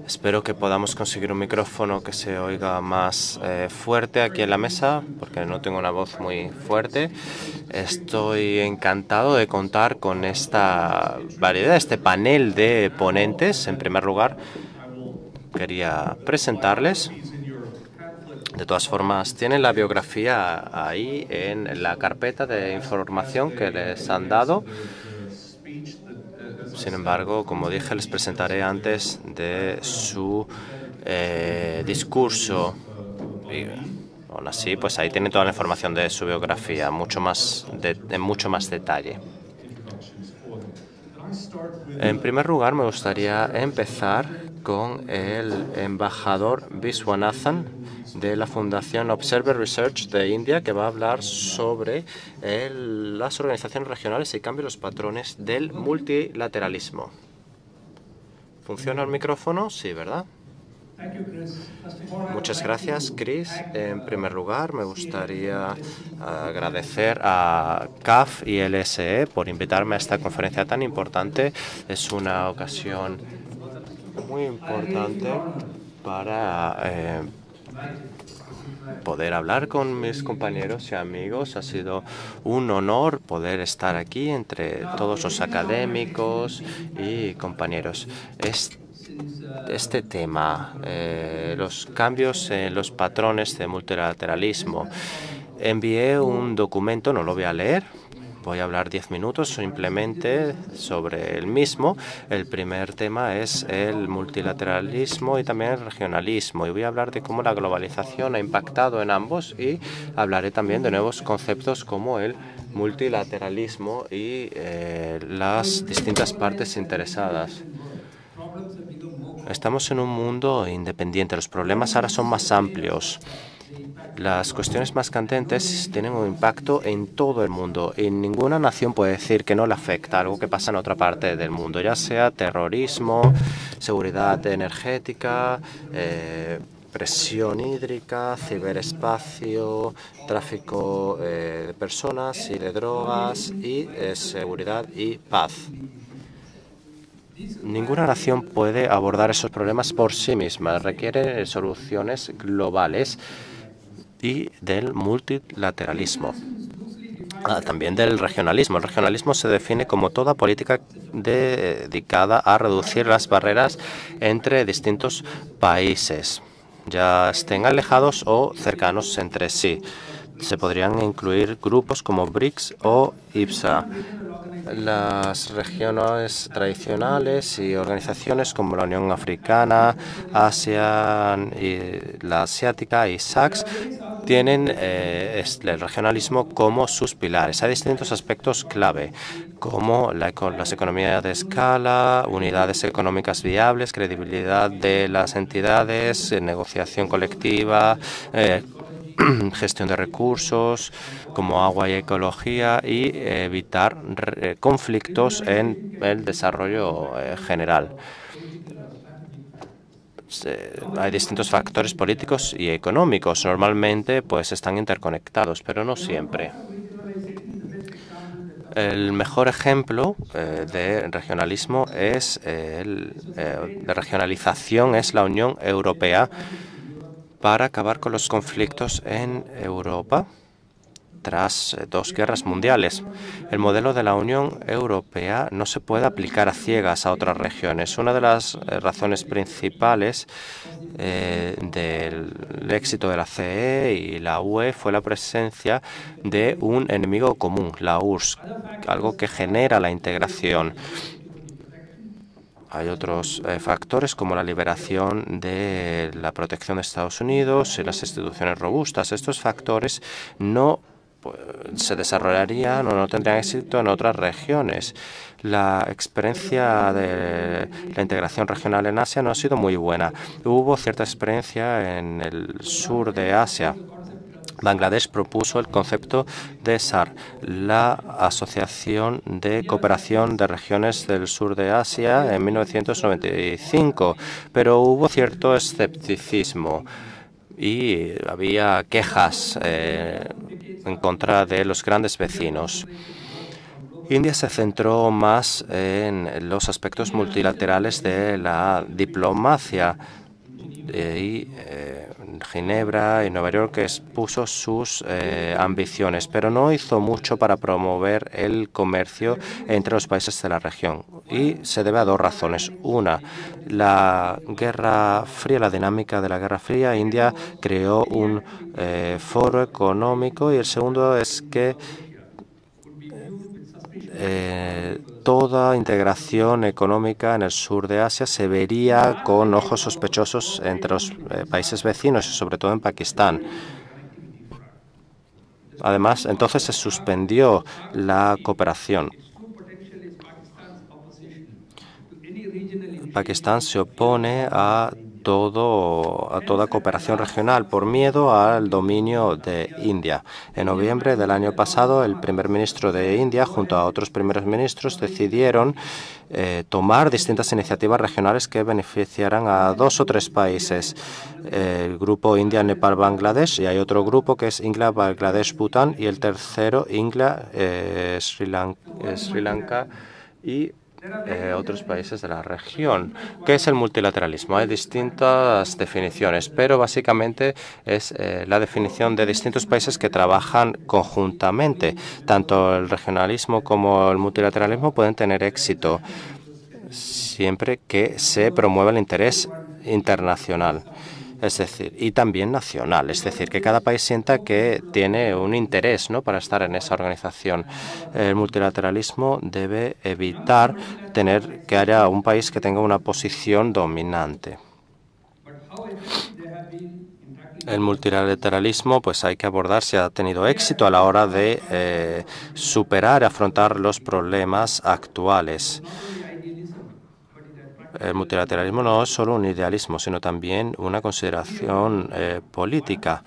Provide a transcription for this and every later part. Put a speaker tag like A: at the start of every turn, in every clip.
A: Espero que podamos conseguir un micrófono que se oiga más fuerte aquí en la mesa, porque no tengo una voz muy fuerte. Estoy encantado de contar con esta variedad, este panel de ponentes. En primer lugar, quería presentarles. De todas formas, tienen la biografía ahí en la carpeta de información que les han dado. Sin embargo, como dije, les presentaré antes de su discurso. Y aún así, pues ahí tienen toda la información de su biografía, en mucho más detalle. En primer lugar, me gustaría empezar con el embajador Viswanathan de la Fundación Observer Research de India, que va a hablar sobre las organizaciones regionales y cambio los patrones del multilateralismo. ¿Funciona el micrófono? Sí, ¿verdad? Muchas gracias, Chris. En primer lugar, me gustaría agradecer a CAF y LSE por invitarme a esta conferencia tan importante. Es una ocasión muy importante para poder hablar con mis compañeros y amigos. Ha sido un honor poder estar aquí entre todos los académicos y compañeros. Este tema, los cambios en los patrones de multilateralismo. Envié un documento, no lo voy a leer, voy a hablar 10 minutos simplemente sobre el mismo. El primer tema es el multilateralismo y también el regionalismo. Y voy a hablar de cómo la globalización ha impactado en ambos y hablaré también de nuevos conceptos como el multilateralismo y las distintas partes interesadas. Estamos en un mundo independiente. Los problemas ahora son más amplios. Las cuestiones más candentes tienen un impacto en todo el mundo y ninguna nación puede decir que no le afecta algo que pasa en otra parte del mundo, ya sea terrorismo, seguridad energética, presión hídrica, ciberespacio, tráfico de personas y de drogas y seguridad y paz. Ninguna nación puede abordar esos problemas por sí misma. Requiere soluciones globales y del multilateralismo. También del regionalismo. El regionalismo se define como toda política dedicada a reducir las barreras entre distintos países, ya estén alejados o cercanos entre sí. Se podrían incluir grupos como BRICS o IPSA. Las regiones tradicionales y organizaciones como la Unión Africana, ASEAN, y la Asiática y SACS tienen el regionalismo como sus pilares. Hay distintos aspectos clave, como las economías de escala, unidades económicas viables, credibilidad de las entidades, negociación colectiva, gestión de recursos como agua y ecología y evitar conflictos en el desarrollo general. Hay distintos factores políticos y económicos. Normalmente pues están interconectados, pero no siempre. El mejor ejemplo de regionalismo de regionalización es la Unión Europea para acabar con los conflictos en Europa tras dos guerras mundiales. El modelo de la Unión Europea no se puede aplicar a ciegas a otras regiones. Una de las razones principales del éxito de la CE y la UE fue la presencia de un enemigo común, la URSS, algo que genera la integración. Hay otros factores como la liberación de la protección de Estados Unidos y las instituciones robustas. Estos factores no se desarrollarían o no tendrían éxito en otras regiones. La experiencia de la integración regional en Asia no ha sido muy buena. Hubo cierta experiencia en el sur de Asia. Bangladesh propuso el concepto de SAR, la Asociación de Cooperación de Regiones del Sur de Asia, en 1995, pero hubo cierto escepticismo y había quejas en contra de los grandes vecinos. India se centró más en los aspectos multilaterales de la diplomacia y Ginebra y Nueva York expuso sus ambiciones, pero no hizo mucho para promover el comercio entre los países de la región. Y se debe a dos razones. Una, la Guerra Fría, la dinámica de la Guerra Fría. India creó un foro económico y el segundo es que toda integración económica en el sur de Asia se vería con ojos sospechosos entre los países vecinos y sobre todo en Pakistán. Además, entonces se suspendió la cooperación. Pakistán se opone a toda cooperación regional por miedo al dominio de India. En noviembre del año pasado, el primer ministro de India, junto a otros primeros ministros, decidieron tomar distintas iniciativas regionales que beneficiaran a 2 o 3 países. El grupo India, Nepal, Bangladesh, y hay otro grupo que es India, Bangladesh, Bután, y el tercero, India, Sri Lanka y otros países de la región. ¿Qué es el multilateralismo? Hay distintas definiciones, pero básicamente es la definición de distintos países que trabajan conjuntamente. Tanto el regionalismo como el multilateralismo pueden tener éxito siempre que se promueva el interés internacional. Es decir, y también nacional, es decir, que cada país sienta que tiene un interés, ¿no?, para estar en esa organización. El multilateralismo debe evitar tener que haya un país que tenga una posición dominante. El multilateralismo, pues hay que abordar si ha tenido éxito a la hora de superar y afrontar los problemas actuales. El multilateralismo no es solo un idealismo, sino también una consideración política.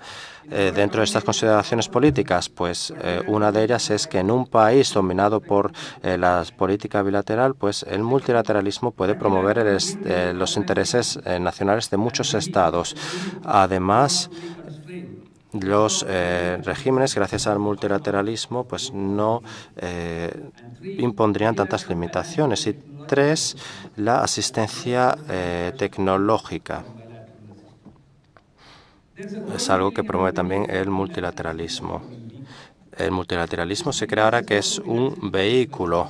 A: Dentro de estas consideraciones políticas, pues una de ellas es que en un país dominado por la política bilateral, pues el multilateralismo puede promover los intereses nacionales de muchos estados. Además, los regímenes, gracias al multilateralismo, pues no impondrían tantas limitaciones. Y 3, la asistencia tecnológica. Es algo que promueve también el multilateralismo. El multilateralismo se crea ahora que es un vehículo.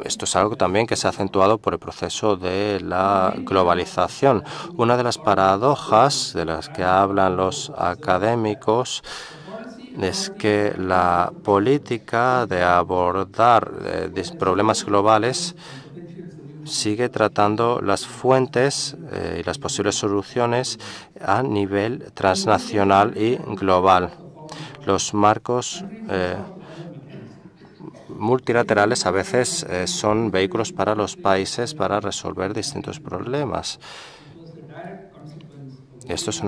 A: Esto es algo también que se ha acentuado por el proceso de la globalización. Una de las paradojas de las que hablan los académicos es que la política de abordar problemas globales sigue tratando las fuentes y las posibles soluciones a nivel transnacional y global. Los marcos multilaterales a veces son vehículos para los países para resolver distintos problemas. Esto es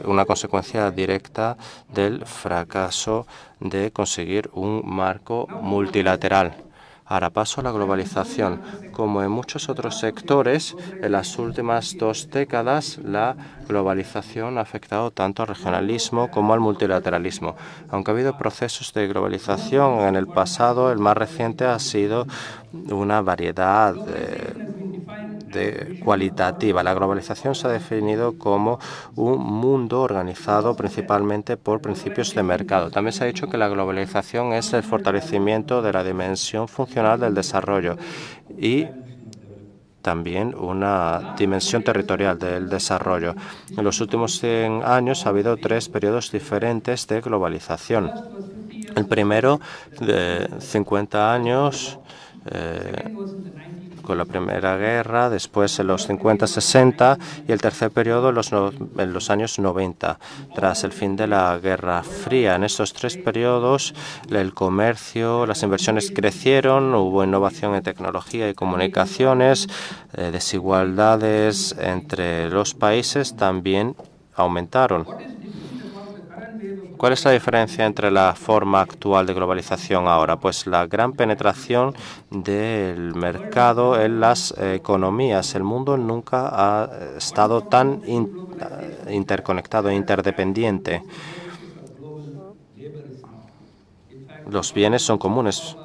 A: una consecuencia directa del fracaso de conseguir un marco multilateral. Ahora paso a la globalización. Como en muchos otros sectores, en las últimas 2 décadas la globalización ha afectado tanto al regionalismo como al multilateralismo. Aunque ha habido procesos de globalización en el pasado, el más reciente ha sido una variedad cualitativa. La globalización se ha definido como un mundo organizado principalmente por principios de mercado. También se ha dicho que la globalización es el fortalecimiento de la dimensión funcional del desarrollo y también una dimensión territorial del desarrollo. En los últimos 100 años ha habido 3 periodos diferentes de globalización. El primero, de 50 años, con la Primera Guerra, después en los 50-60 y el tercer periodo en los años 90, tras el fin de la Guerra Fría. En estos 3 periodos el comercio, las inversiones crecieron, hubo innovación en tecnología y comunicaciones, desigualdades entre los países también aumentaron. ¿Cuál es la diferencia entre la forma actual de globalización ahora? Pues la gran penetración del mercado en las economías. El mundo nunca ha estado tan interconectado e interdependiente. Los bienes son comunes.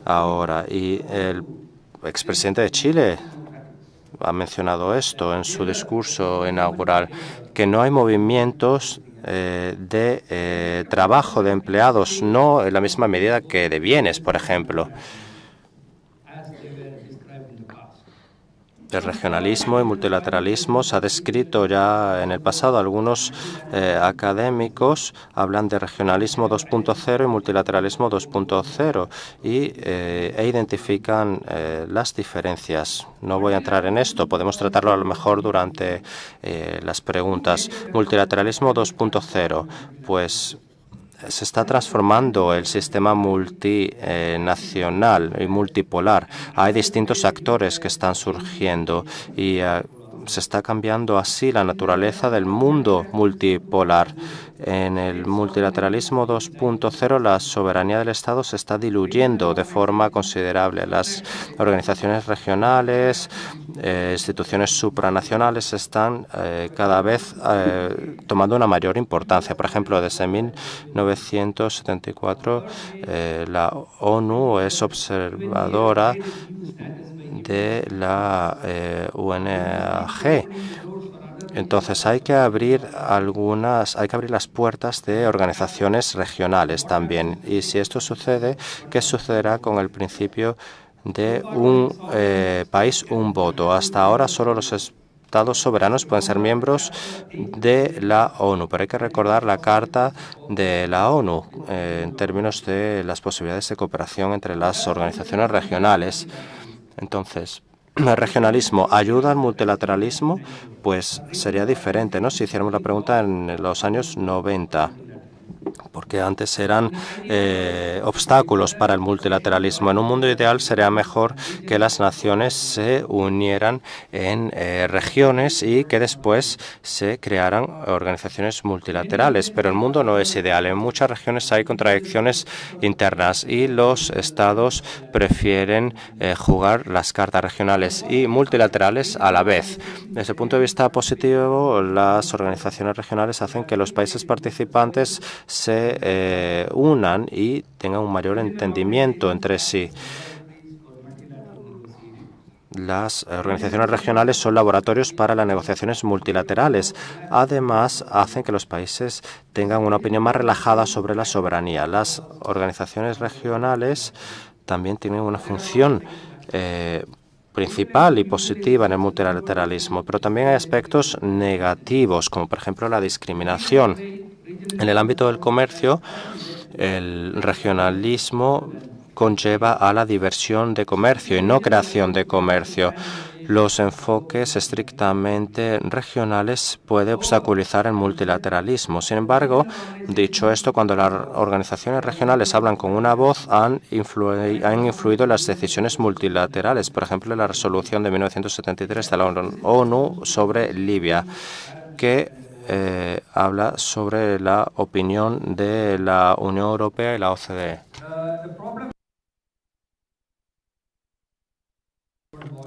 A: ahora. Y el expresidente de Chile ha mencionado esto en su discurso inaugural, que no hay movimientos de trabajo de empleados, no en la misma medida que de bienes, por ejemplo. El regionalismo y multilateralismo se ha descrito ya en el pasado. Algunos académicos hablan de regionalismo 2.0 y multilateralismo 2.0 e identifican las diferencias. No voy a entrar en esto. Podemos tratarlo a lo mejor durante las preguntas. Multilateralismo 2.0, pues se está transformando el sistema multinacional y multipolar. Hay distintos actores que están surgiendo y se está cambiando así la naturaleza del mundo multipolar. En el multilateralismo 2.0, la soberanía del Estado se está diluyendo de forma considerable. Las organizaciones regionales, instituciones supranacionales están cada vez tomando una mayor importancia. Por ejemplo, desde 1974, la ONU es observadora de la UNAG. Entonces hay que abrir las puertas de organizaciones regionales también. Y si esto sucede, ¿qué sucederá con el principio de un país, un voto? Hasta ahora solo los Estados soberanos pueden ser miembros de la ONU, pero hay que recordar la Carta de la ONU en términos de las posibilidades de cooperación entre las organizaciones regionales. Entonces, ¿el regionalismo ayuda al multilateralismo? Pues sería diferente, ¿no?, si hiciéramos la pregunta en los años 90. Porque antes eran obstáculos para el multilateralismo. En un mundo ideal sería mejor que las naciones se unieran en regiones y que después se crearan organizaciones multilaterales. Pero el mundo no es ideal. En muchas regiones hay contradicciones internas y los estados prefieren jugar las cartas regionales y multilaterales a la vez. Desde el punto de vista positivo, las organizaciones regionales hacen que los países participantes se unan y tengan un mayor entendimiento entre sí. Las organizaciones regionales son laboratorios para las negociaciones multilaterales. Además, hacen que los países tengan una opinión más relajada sobre la soberanía. Las organizaciones regionales también tienen una función principal y positiva en el multilateralismo, pero también hay aspectos negativos, como por ejemplo la discriminación. En el ámbito del comercio, el regionalismo conlleva a la diversión de comercio y no creación de comercio. Los enfoques estrictamente regionales pueden obstaculizar el multilateralismo. Sin embargo, dicho esto, cuando las organizaciones regionales hablan con una voz, han influido en las decisiones multilaterales. Por ejemplo, en la resolución de 1973 de la ONU sobre Libia, que habla sobre la opinión de la Unión Europea y la OCDE.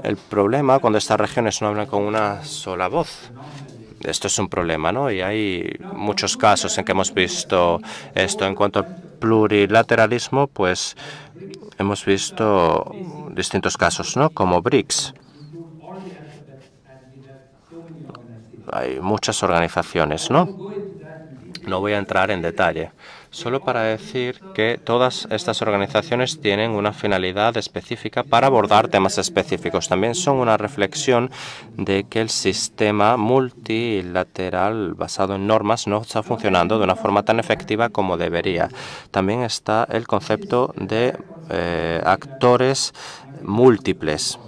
A: El problema cuando estas regiones no hablan con una sola voz. Esto es un problema, ¿no? Y hay muchos casos en que hemos visto esto. En cuanto al plurilateralismo, pues hemos visto distintos casos, ¿no?, como BRICS. Hay muchas organizaciones, ¿no? No voy a entrar en detalle, solo para decir que todas estas organizaciones tienen una finalidad específica para abordar temas específicos. También son una reflexión de que el sistema multilateral basado en normas no está funcionando de una forma tan efectiva como debería. También está el concepto de actores múltiples.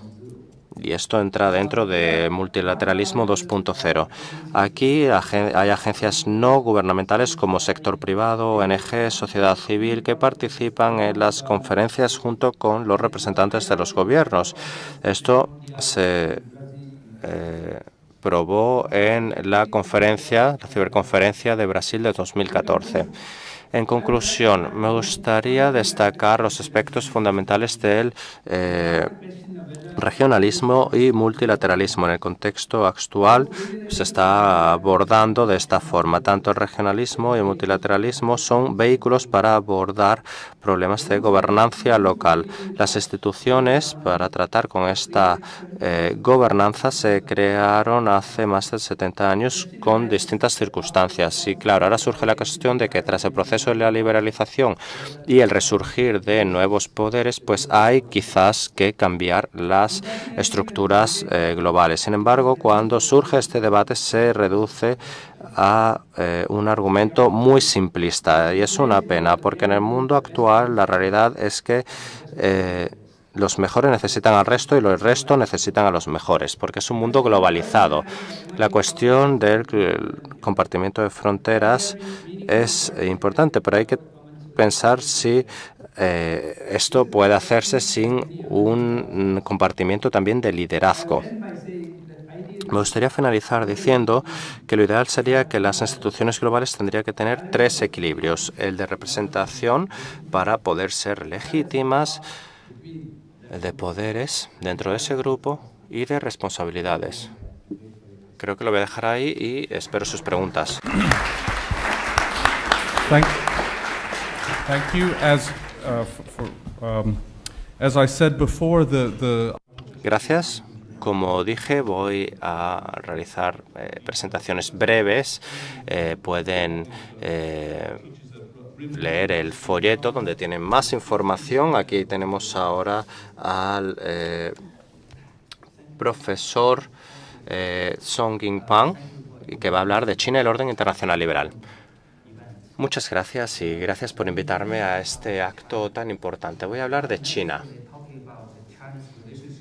A: Y esto entra dentro de multilateralismo 2.0. Aquí hay agencias no gubernamentales como sector privado, ONG, sociedad civil, que participan en las conferencias junto con los representantes de los gobiernos. Esto se probó en la ciberconferencia de Brasil de 2014. En conclusión, me gustaría destacar los aspectos fundamentales del regionalismo y multilateralismo. En el contexto actual se está abordando de esta forma. Tanto el regionalismo y el multilateralismo son vehículos para abordar problemas de gobernanza local. Las instituciones para tratar con esta gobernanza se crearon hace más de 70 años con distintas circunstancias. Y claro, ahora surge la cuestión de que tras el proceso de la liberalización y el resurgir de nuevos poderes, pues hay quizás que cambiar las estructuras globales. Sin embargo, cuando surge este debate se reduce a un argumento muy simplista y es una pena porque en el mundo actual la realidad es que los mejores necesitan al resto y los restos necesitan a los mejores, porque es un mundo globalizado. La cuestión del compartimiento de fronteras es importante, pero hay que pensar si esto puede hacerse sin un compartimiento también de liderazgo. Me gustaría finalizar diciendo que lo ideal sería que las instituciones globales tendrían que tener tres equilibrios: el de representación para poder ser legítimas, el de poderes dentro de ese grupo y de responsabilidades. Creo que lo voy a dejar ahí y espero sus preguntas.
B: Thank you. As I said before,
A: Gracias. Como dije, voy a realizar presentaciones breves. Pueden leer el folleto donde tienen más información. Aquí tenemos ahora al profesor Song-Ying Pang, que va a hablar de China y el orden internacional liberal. Muchas gracias y gracias por invitarme a este acto tan importante. Voy a hablar de China.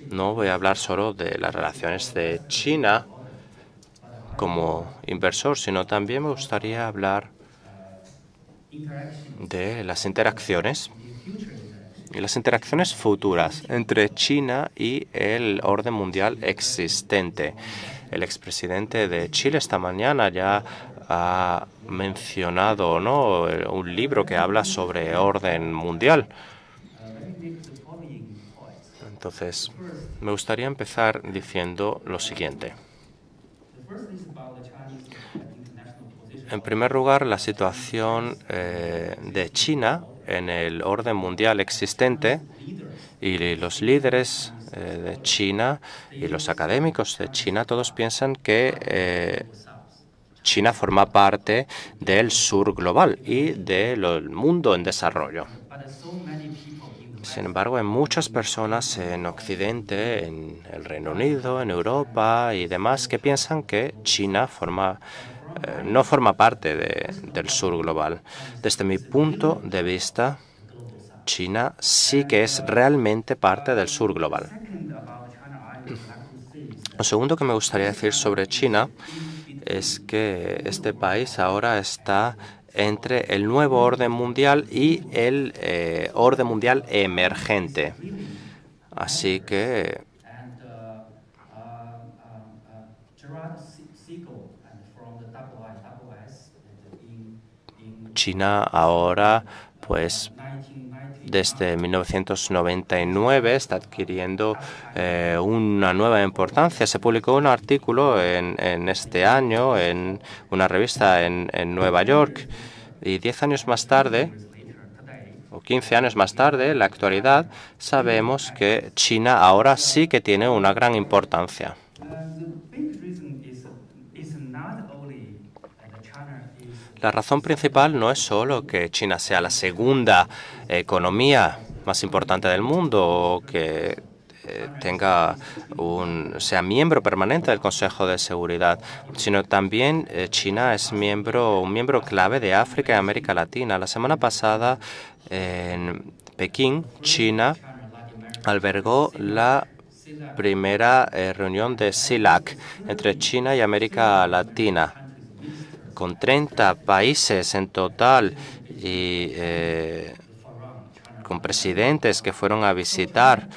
A: No voy a hablar solo de las relaciones de China como inversor, sino también me gustaría hablar de las interacciones y las interacciones futuras entre China y el orden mundial existente. El expresidente de Chile esta mañana ya ha mencionado un libro que habla sobre orden mundial. Entonces, me gustaría empezar diciendo lo siguiente. En primer lugar, la situación de China en el orden mundial existente y los líderes de China y los académicos de China todos piensan que China forma parte del sur global y del mundo en desarrollo. Sin embargo, hay muchas personas en Occidente, en el Reino Unido, en Europa y demás, que piensan que China no forma parte del sur global. Desde mi punto de vista, China sí que es realmente parte del sur global. Lo segundo que me gustaría decir sobre China es que este país ahora está entre el nuevo orden mundial y el orden mundial emergente. Así que China ahora, pues, desde 1999 está adquiriendo una nueva importancia. Se publicó un artículo en este año en una revista en Nueva York y 10 años más tarde, o 15 años más tarde, en la actualidad, sabemos que China ahora sí que tiene una gran importancia. La razón principal no es solo que China sea la segunda economía más importante del mundo o que sea miembro permanente del Consejo de Seguridad, sino también China es un miembro clave de África y América Latina. La semana pasada en Pekín, China albergó la primera reunión de CELAC entre China y América Latina, con 30 países en total y con presidentes que fueron a visitar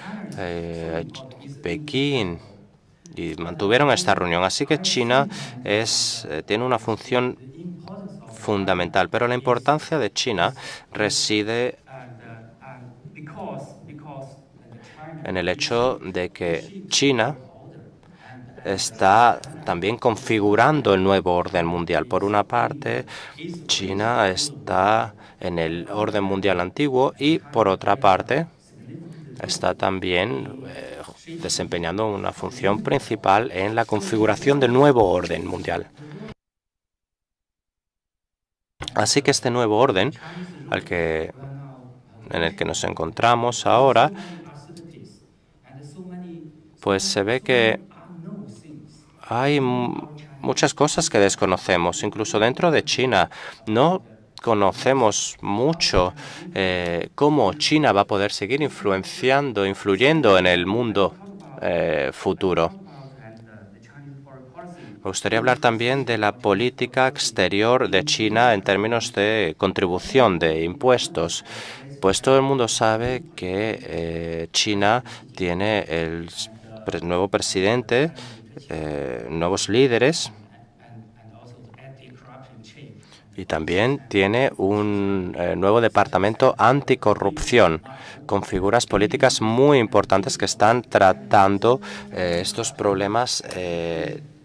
A: Pekín y mantuvieron esta reunión. Así que China tiene una función fundamental, pero la importancia de China reside en el hecho de que China está también configurando el nuevo orden mundial. Por una parte, China está en el orden mundial antiguo y, por otra parte, está también desempeñando una función principal en la configuración del nuevo orden mundial. Así que este nuevo orden en el que nos encontramos ahora, pues se ve que hay muchas cosas que desconocemos, incluso dentro de China. No conocemos mucho cómo China va a poder seguir influyendo en el mundo futuro. Me gustaría hablar también de la política exterior de China en términos de contribución de impuestos. Pues todo el mundo sabe que China tiene el nuevo presidente, nuevos líderes, y también tiene un nuevo departamento anticorrupción con figuras políticas muy importantes que están tratando estos problemas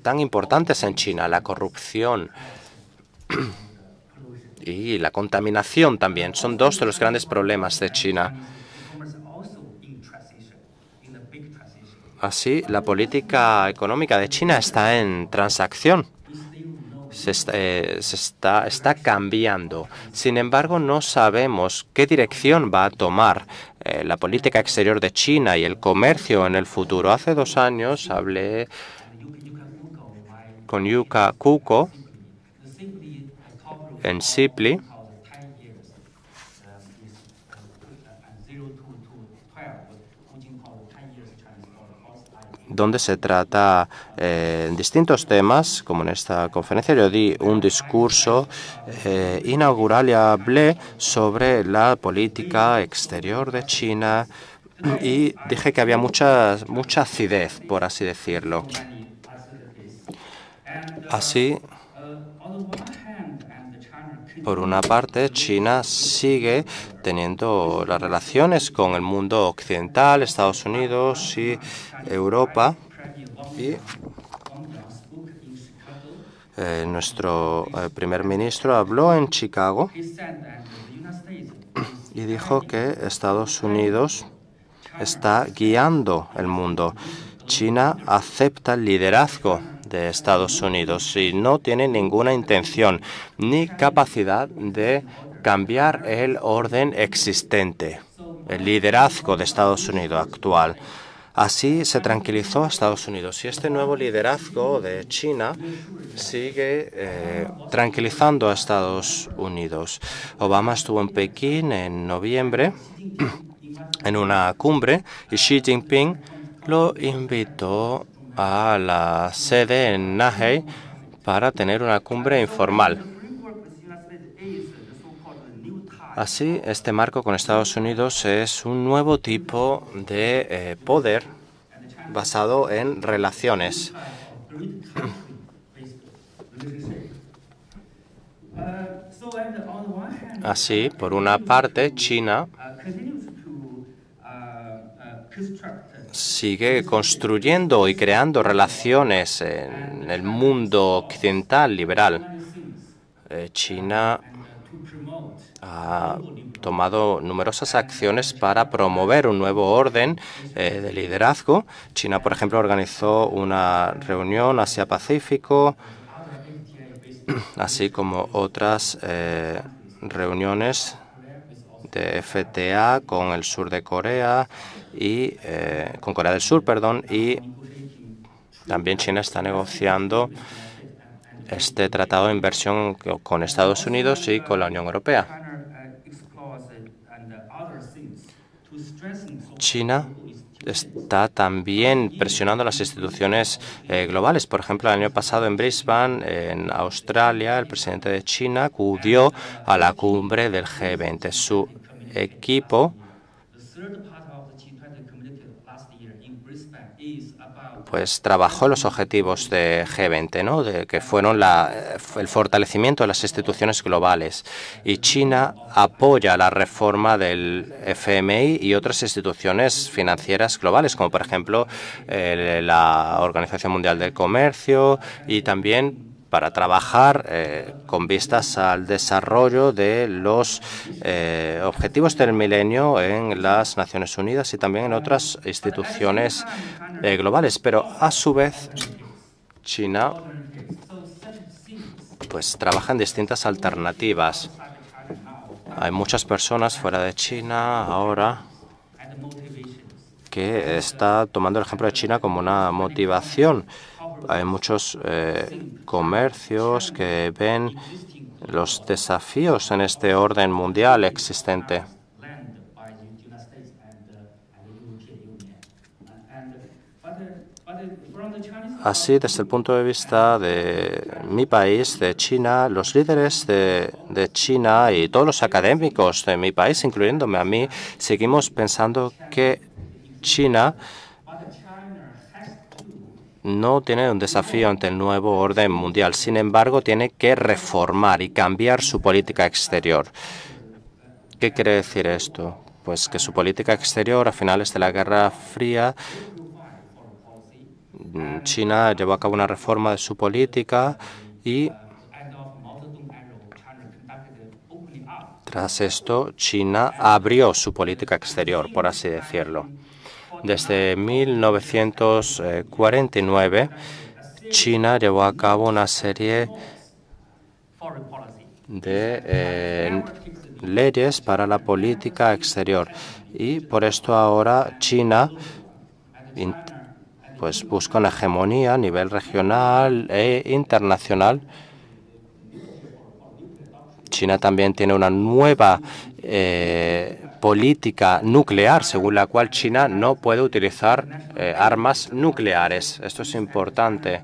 A: tan importantes en China, la corrupción y la contaminación también. Son dos de los grandes problemas de China. Así, la política económica de China está en transacción. Está cambiando. Sin embargo, no sabemos qué dirección va a tomar la política exterior de China y el comercio en el futuro. Hace 2 años hablé con Yuka Kuko en CIPLI, donde se trata distintos temas, como en esta conferencia. Yo di un discurso inaugural y hablé sobre la política exterior de China y dije que había mucha acidez, por así decirlo. Así, por una parte, China sigue teniendo las relaciones con el mundo occidental, Estados Unidos y Europa. Y nuestro primer ministro habló en Chicago y dijo que Estados Unidos está guiando el mundo. China acepta el liderazgo de Estados Unidos y no tiene ninguna intención ni capacidad de cambiar el orden existente, el liderazgo de Estados Unidos actual. Así se tranquilizó a Estados Unidos y este nuevo liderazgo de China sigue tranquilizando a Estados Unidos. Obama estuvo en Pekín en noviembre en una cumbre y Xi Jinping lo invitó a la sede en Nahe para tener una cumbre informal. Así, este marco con Estados Unidos es un nuevo tipo de poder basado en relaciones. Así, por una parte, China sigue construyendo y creando relaciones en el mundo occidental liberal. China ha tomado numerosas acciones para promover un nuevo orden de liderazgo. China, por ejemplo, organizó una reunión Asia-Pacífico, así como otras reuniones de FTA con el sur de Corea y con Corea del Sur, perdón, y también China está negociando este tratado de inversión con Estados Unidos y con la Unión Europea. China está también presionando a las instituciones globales. Por ejemplo, el año pasado en Brisbane, en Australia, el presidente de China acudió a la cumbre del G20. Su equipo pues trabajó los objetivos de G20, ¿no? Que fueron el fortalecimiento de las instituciones globales. Y China apoya la reforma del FMI y otras instituciones financieras globales, como por ejemplo la Organización Mundial del Comercio, y también para trabajar con vistas al desarrollo de los objetivos del milenio en las Naciones Unidas y también en otras instituciones globales. Pero a su vez, China pues trabaja en distintas alternativas. Hay muchas personas fuera de China ahora que está tomando el ejemplo de China como una motivación. Hay muchos comercios que ven los desafíos en este orden mundial existente. Así, desde el punto de vista de mi país, de China, los líderes de China y todos los académicos de mi país, incluyéndome a mí, seguimos pensando que China no tiene un desafío ante el nuevo orden mundial. Sin embargo, tiene que reformar y cambiar su política exterior. ¿Qué quiere decir esto? Pues que su política exterior, a finales de la Guerra Fría, China llevó a cabo una reforma de su política y tras esto China abrió su política exterior, por así decirlo. Desde 1949, China llevó a cabo una serie de leyes para la política exterior y por esto ahora China pues busca una hegemonía a nivel regional e internacional. China también tiene una nueva política nuclear, según la cual China no puede utilizar armas nucleares. Esto es importante.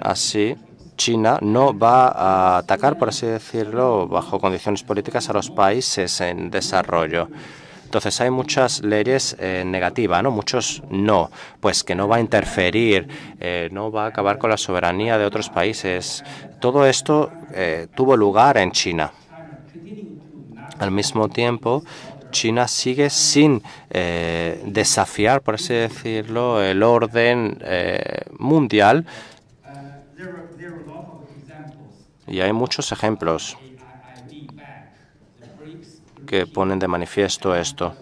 A: Así, China no va a atacar, por así decirlo, bajo condiciones políticas a los países en desarrollo. Entonces hay muchas leyes negativas, ¿no? Muchos no, pues que no va a interferir, no va a acabar con la soberanía de otros países. Todo esto tuvo lugar en China. Al mismo tiempo, China sigue sin desafiar, por así decirlo, el orden mundial. Y hay muchos ejemplos que ponen de manifiesto esto.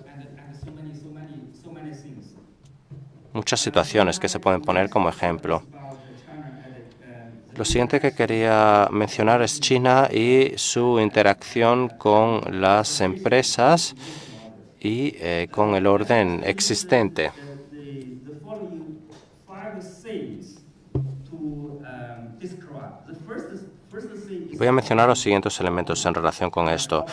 A: Muchas situaciones que se pueden poner como ejemplo. Lo siguiente que quería mencionar es China y su interacción con las empresas y con el orden existente. Voy a mencionar los siguientes elementos en relación con esto.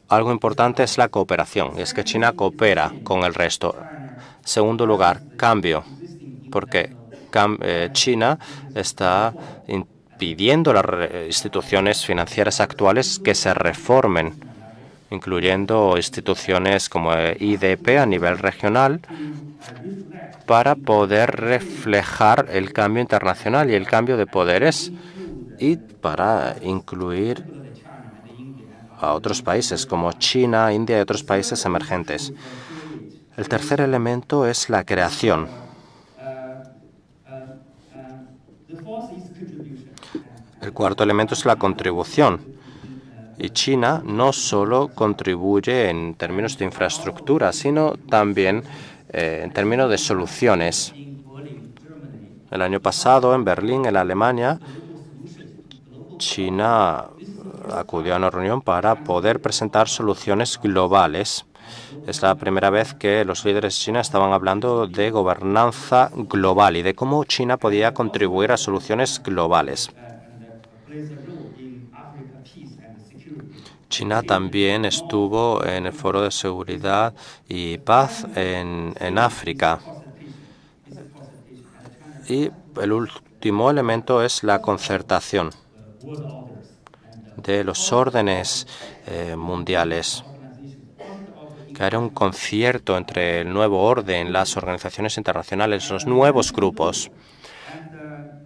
A: Algo importante es la cooperación, y es que China coopera con el resto. Segundo lugar, cambio, porque China está impidiendo a las instituciones financieras actuales que se reformen, incluyendo instituciones como IDP a nivel regional, para poder reflejar el cambio internacional y el cambio de poderes y para incluir a otros países como China, India y otros países emergentes. El tercer elemento es la creación. El cuarto elemento es la contribución. Y China no solo contribuye en términos de infraestructura, sino también en términos de soluciones. El año pasado, en Berlín, en Alemania, China acudió a una reunión para poder presentar soluciones globales. Es la primera vez que los líderes de China estaban hablando de gobernanza global y de cómo China podía contribuir a soluciones globales. China también estuvo en el Foro de Seguridad y Paz en África. Y el último elemento es la concertación de los órdenes mundiales. que hará un concierto entre el nuevo orden, las organizaciones internacionales, los nuevos grupos.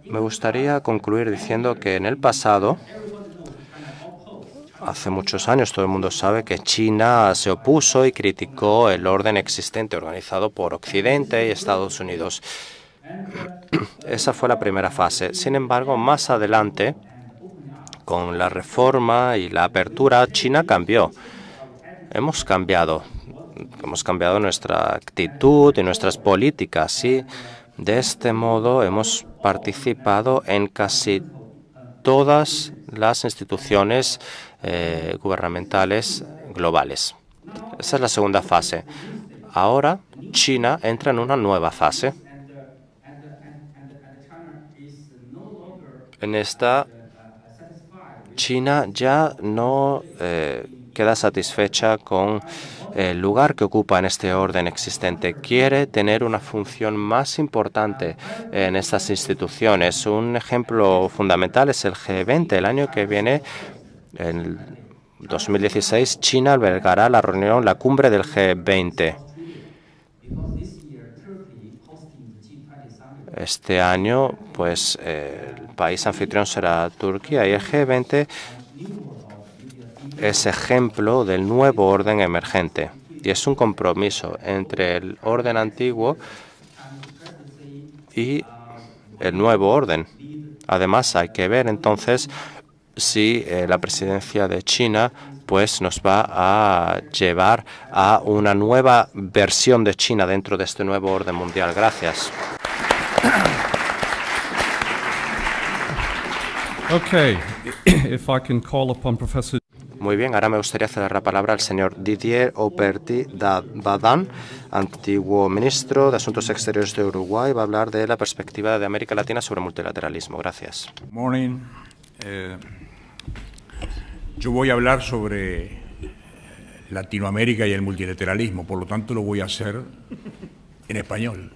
A: Me gustaría concluir diciendo que en el pasado, hace muchos años, todo el mundo sabe que China se opuso y criticó el orden existente organizado por Occidente y Estados Unidos. Esa fue la primera fase. Sin embargo, más adelante, con la reforma y la apertura, China cambió. Hemos cambiado nuestra actitud y nuestras políticas y de este modo hemos participado en casi todas las instituciones gubernamentales globales. Esa es la segunda fase. Ahora China entra en una nueva fase. En esta, China ya no queda satisfecha con el lugar que ocupa en este orden existente. Quiere tener una función más importante en estas instituciones. Un ejemplo fundamental es el G20. El año que viene, en 2016, China albergará la cumbre del G20. Este año, pues, el país anfitrión será Turquía y el G20 es ejemplo del nuevo orden emergente y es un compromiso entre el orden antiguo y el nuevo orden. Además, hay que ver entonces si la presidencia de China pues nos va a llevar a una nueva versión de China dentro de este nuevo orden mundial. Gracias.
B: Okay, if I can call upon Professor.
A: Muy bien, ahora me gustaría ceder la palabra al señor Didier Oberti-Dabadan, antiguo ministro de Asuntos Exteriores de Uruguay. Va a hablar de la perspectiva de América Latina sobre multilateralismo. Gracias.
C: Morning. Yo voy a hablar sobre Latinoamérica y el multilateralismo, por lo tanto lo voy a hacer en español,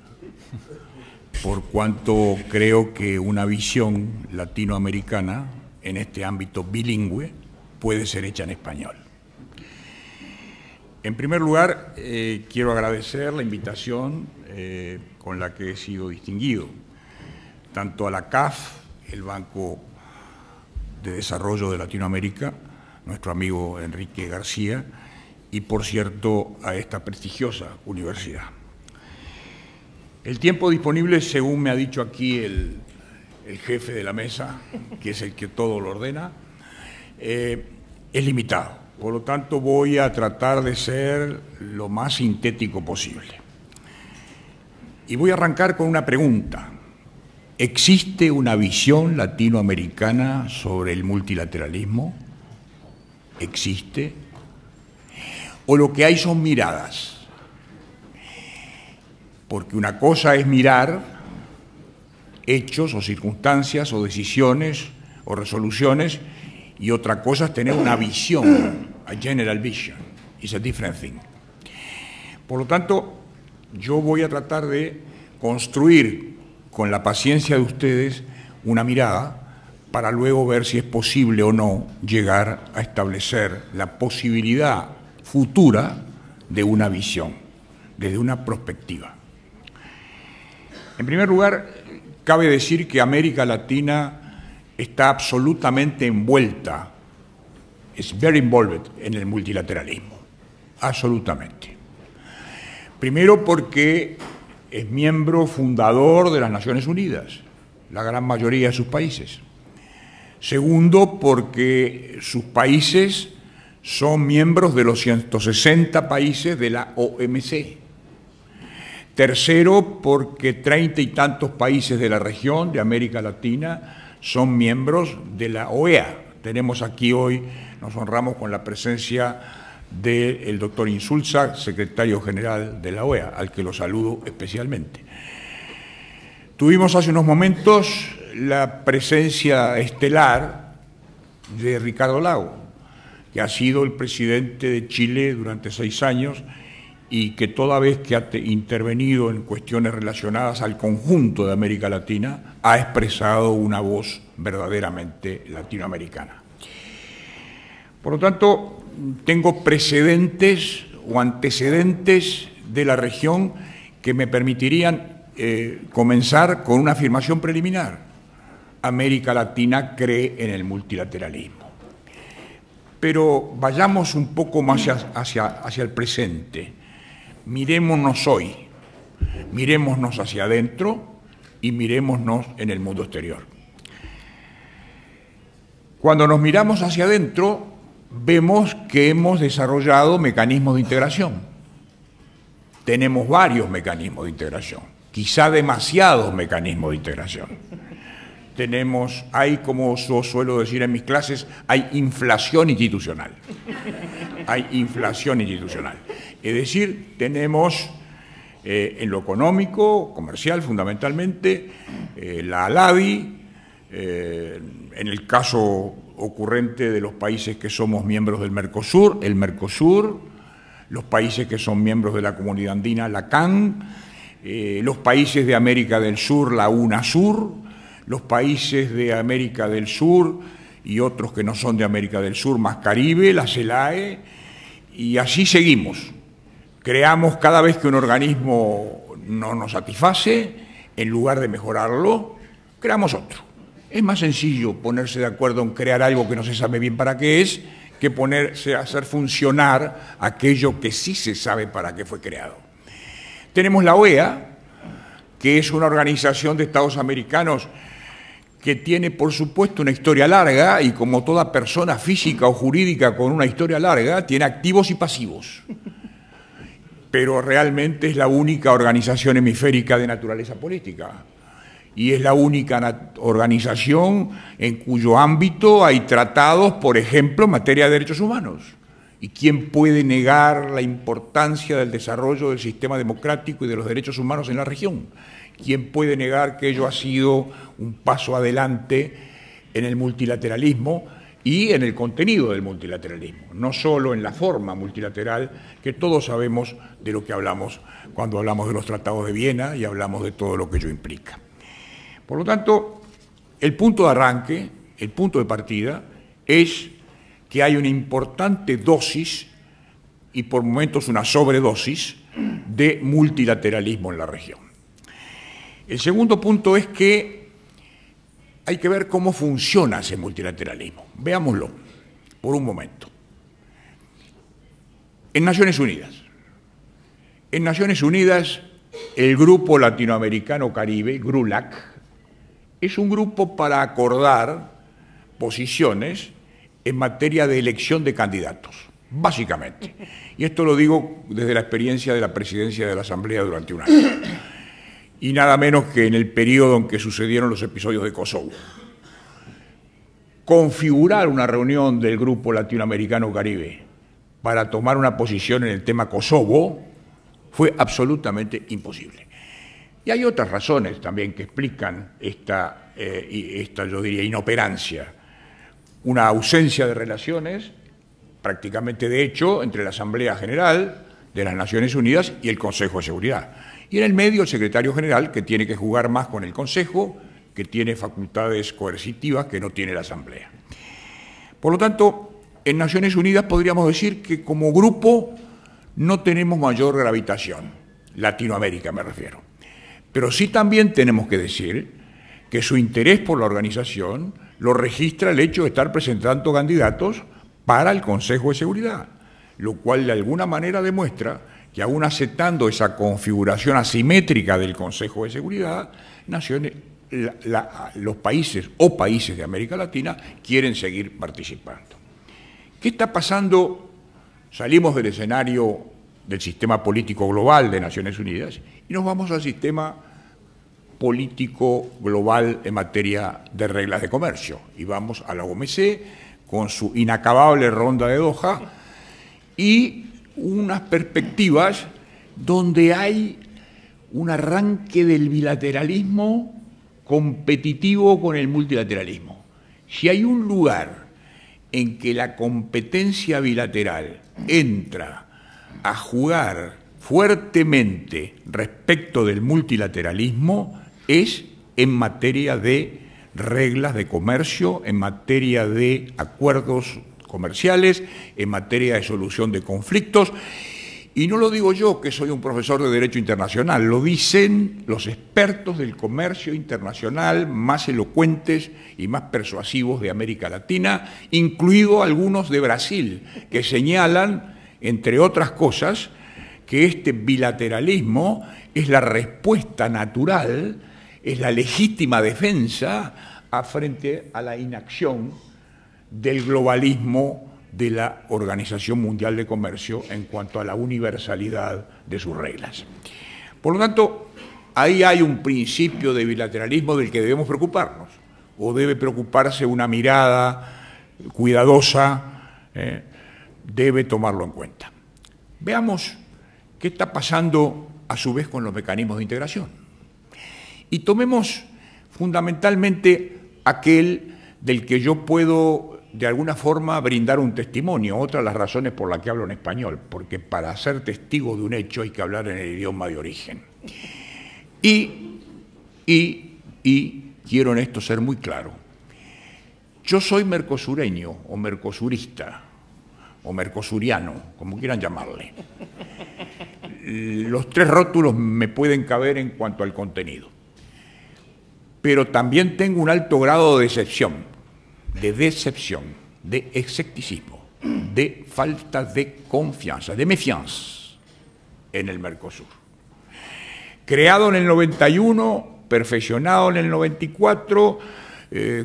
C: por cuanto creo que una visión latinoamericana en este ámbito bilingüe puede ser hecha en español. En primer lugar, quiero agradecer la invitación con la que he sido distinguido, tanto a la CAF, el Banco de Desarrollo de Latinoamérica, nuestro amigo Enrique García, y por cierto a esta prestigiosa universidad. El tiempo disponible, según me ha dicho aquí el jefe de la mesa, que es el que todo lo ordena, es limitado. Por lo tanto, voy a tratar de ser lo más sintético posible. Y voy a arrancar con una pregunta. ¿Existe una visión latinoamericana sobre el multilateralismo? ¿Existe? ¿O lo que hay son miradas? Porque una cosa es mirar hechos o circunstancias o decisiones o resoluciones y otra cosa es tener una visión, a general vision. It's a different thing. Por lo tanto, yo voy a tratar de construir con la paciencia de ustedes una mirada para luego ver si es posible o no llegar a establecer la posibilidad futura de una visión, desde una perspectiva. En primer lugar, cabe decir que América Latina está absolutamente envuelta, es very involved en el multilateralismo, absolutamente. Primero porque es miembro fundador de las Naciones Unidas, la gran mayoría de sus países. Segundo, porque sus países son miembros de los 160 países de la OMC. Tercero, porque 30 y tantos países de la región de América Latina son miembros de la OEA. Tenemos aquí hoy, nos honramos con la presencia del doctor Insulza, secretario general de la OEA, al que lo saludo especialmente. Tuvimos hace unos momentos la presencia estelar de Ricardo Lagos, que ha sido el presidente de Chile durante 6 años y que toda vez que ha intervenido en cuestiones relacionadas al conjunto de América Latina ha expresado una voz verdaderamente latinoamericana. Por lo tanto, tengo precedentes o antecedentes de la región que me permitirían comenzar con una afirmación preliminar. América Latina cree en el multilateralismo. Pero vayamos un poco más hacia el presente. Mirémonos hoy, mirémonos hacia adentro y mirémonos en el mundo exterior. Cuando nos miramos hacia adentro, vemos que hemos desarrollado mecanismos de integración. Tenemos varios mecanismos de integración, quizá demasiados mecanismos de integración. Hay, como yo suelo decir en mis clases, hay inflación institucional. Hay inflación institucional. Es decir, tenemos en lo económico, comercial fundamentalmente, la ALADI, en el caso ocurrente de los países que somos miembros del Mercosur, el Mercosur, los países que son miembros de la Comunidad Andina, la CAN, los países de América del Sur, la UNASUR, los países de América del Sur y otros que no son de América del Sur, más Caribe, la CELAE, y así seguimos. Creamos cada vez que un organismo no nos satisface, en lugar de mejorarlo, creamos otro. Es más sencillo ponerse de acuerdo en crear algo que no se sabe bien para qué es, que ponerse a hacer funcionar aquello que sí se sabe para qué fue creado. Tenemos la OEA, que es una organización de Estados americanos que tiene, por supuesto, una historia larga y, como toda persona física o jurídica con una historia larga, tiene activos y pasivos. Pero realmente es la única organización hemisférica de naturaleza política. Y es la única organización en cuyo ámbito hay tratados, por ejemplo, en materia de derechos humanos. ¿Y quién puede negar la importancia del desarrollo del sistema democrático y de los derechos humanos en la región? ¿Quién puede negar que ello ha sido un paso adelante en el multilateralismo y en el contenido del multilateralismo? No solo en la forma multilateral, que todos sabemos de lo que hablamos cuando hablamos de los tratados de Viena y hablamos de todo lo que ello implica. Por lo tanto, el punto de arranque, el punto de partida, es que hay una importante dosis y por momentos una sobredosis de multilateralismo en la región. El segundo punto es que hay que ver cómo funciona ese multilateralismo. Veámoslo por un momento. En Naciones Unidas, el Grupo Latinoamericano-Caribe, GRULAC, es un grupo para acordar posiciones en materia de elección de candidatos, básicamente. Y esto lo digo desde la experiencia de la presidencia de la Asamblea durante un año. Y nada menos que en el periodo en que sucedieron los episodios de Kosovo. Configurar una reunión del Grupo Latinoamericano-Caribe para tomar una posición en el tema Kosovo fue absolutamente imposible. Y hay otras razones también que explican esta, yo diría, inoperancia. Una ausencia de relaciones, prácticamente de hecho, entre la Asamblea General de las Naciones Unidas y el Consejo de Seguridad. Y en el medio el secretario general, que tiene que jugar más con el Consejo, que tiene facultades coercitivas que no tiene la Asamblea. Por lo tanto, en Naciones Unidas podríamos decir que como grupo no tenemos mayor gravitación, Latinoamérica me refiero. Pero sí también tenemos que decir que su interés por la organización lo registra el hecho de estar presentando candidatos para el Consejo de Seguridad, lo cual de alguna manera demuestra que aún aceptando esa configuración asimétrica del Consejo de Seguridad, los países o países de América Latina quieren seguir participando. ¿Qué está pasando? Salimos del escenario del sistema político global de Naciones Unidas y nos vamos al sistema político global en materia de reglas de comercio. Y vamos a la OMC con su inacabable ronda de Doha y unas perspectivas donde hay un arranque del bilateralismo competitivo con el multilateralismo. Si hay un lugar en que la competencia bilateral entra a jugar fuertemente respecto del multilateralismo, es en materia de reglas de comercio, en materia de acuerdos comerciales, en materia de solución de conflictos Y no lo digo yo, que soy un profesor de Derecho Internacional, lo dicen los expertos del comercio internacional más elocuentes y más persuasivos de América Latina, incluido algunos de Brasil, que señalan, entre otras cosas, que este bilateralismo es la respuesta natural, es la legítima defensa frente a la inacción del globalismo de la Organización Mundial de Comercio en cuanto a la universalidad de sus reglas. Por lo tanto, ahí hay un principio de bilateralismo del que debemos preocuparnos, o debe preocuparse una mirada cuidadosa, debe tomarlo en cuenta. Veamos qué está pasando a su vez con los mecanismos de integración. Y tomemos fundamentalmente aquel del que yo puedo de alguna forma brindar un testimonio, otra de las razones por las que hablo en español, porque para ser testigo de un hecho hay que hablar en el idioma de origen. Y quiero en esto ser muy claro. Yo soy mercosureño o mercosurista o mercosuriano, como quieran llamarle. Los tres rótulos me pueden caber en cuanto al contenido. Pero también tengo un alto grado de decepción, de escepticismo, de falta de confianza, de méfiance en el Mercosur. Creado en el 91, perfeccionado en el 94,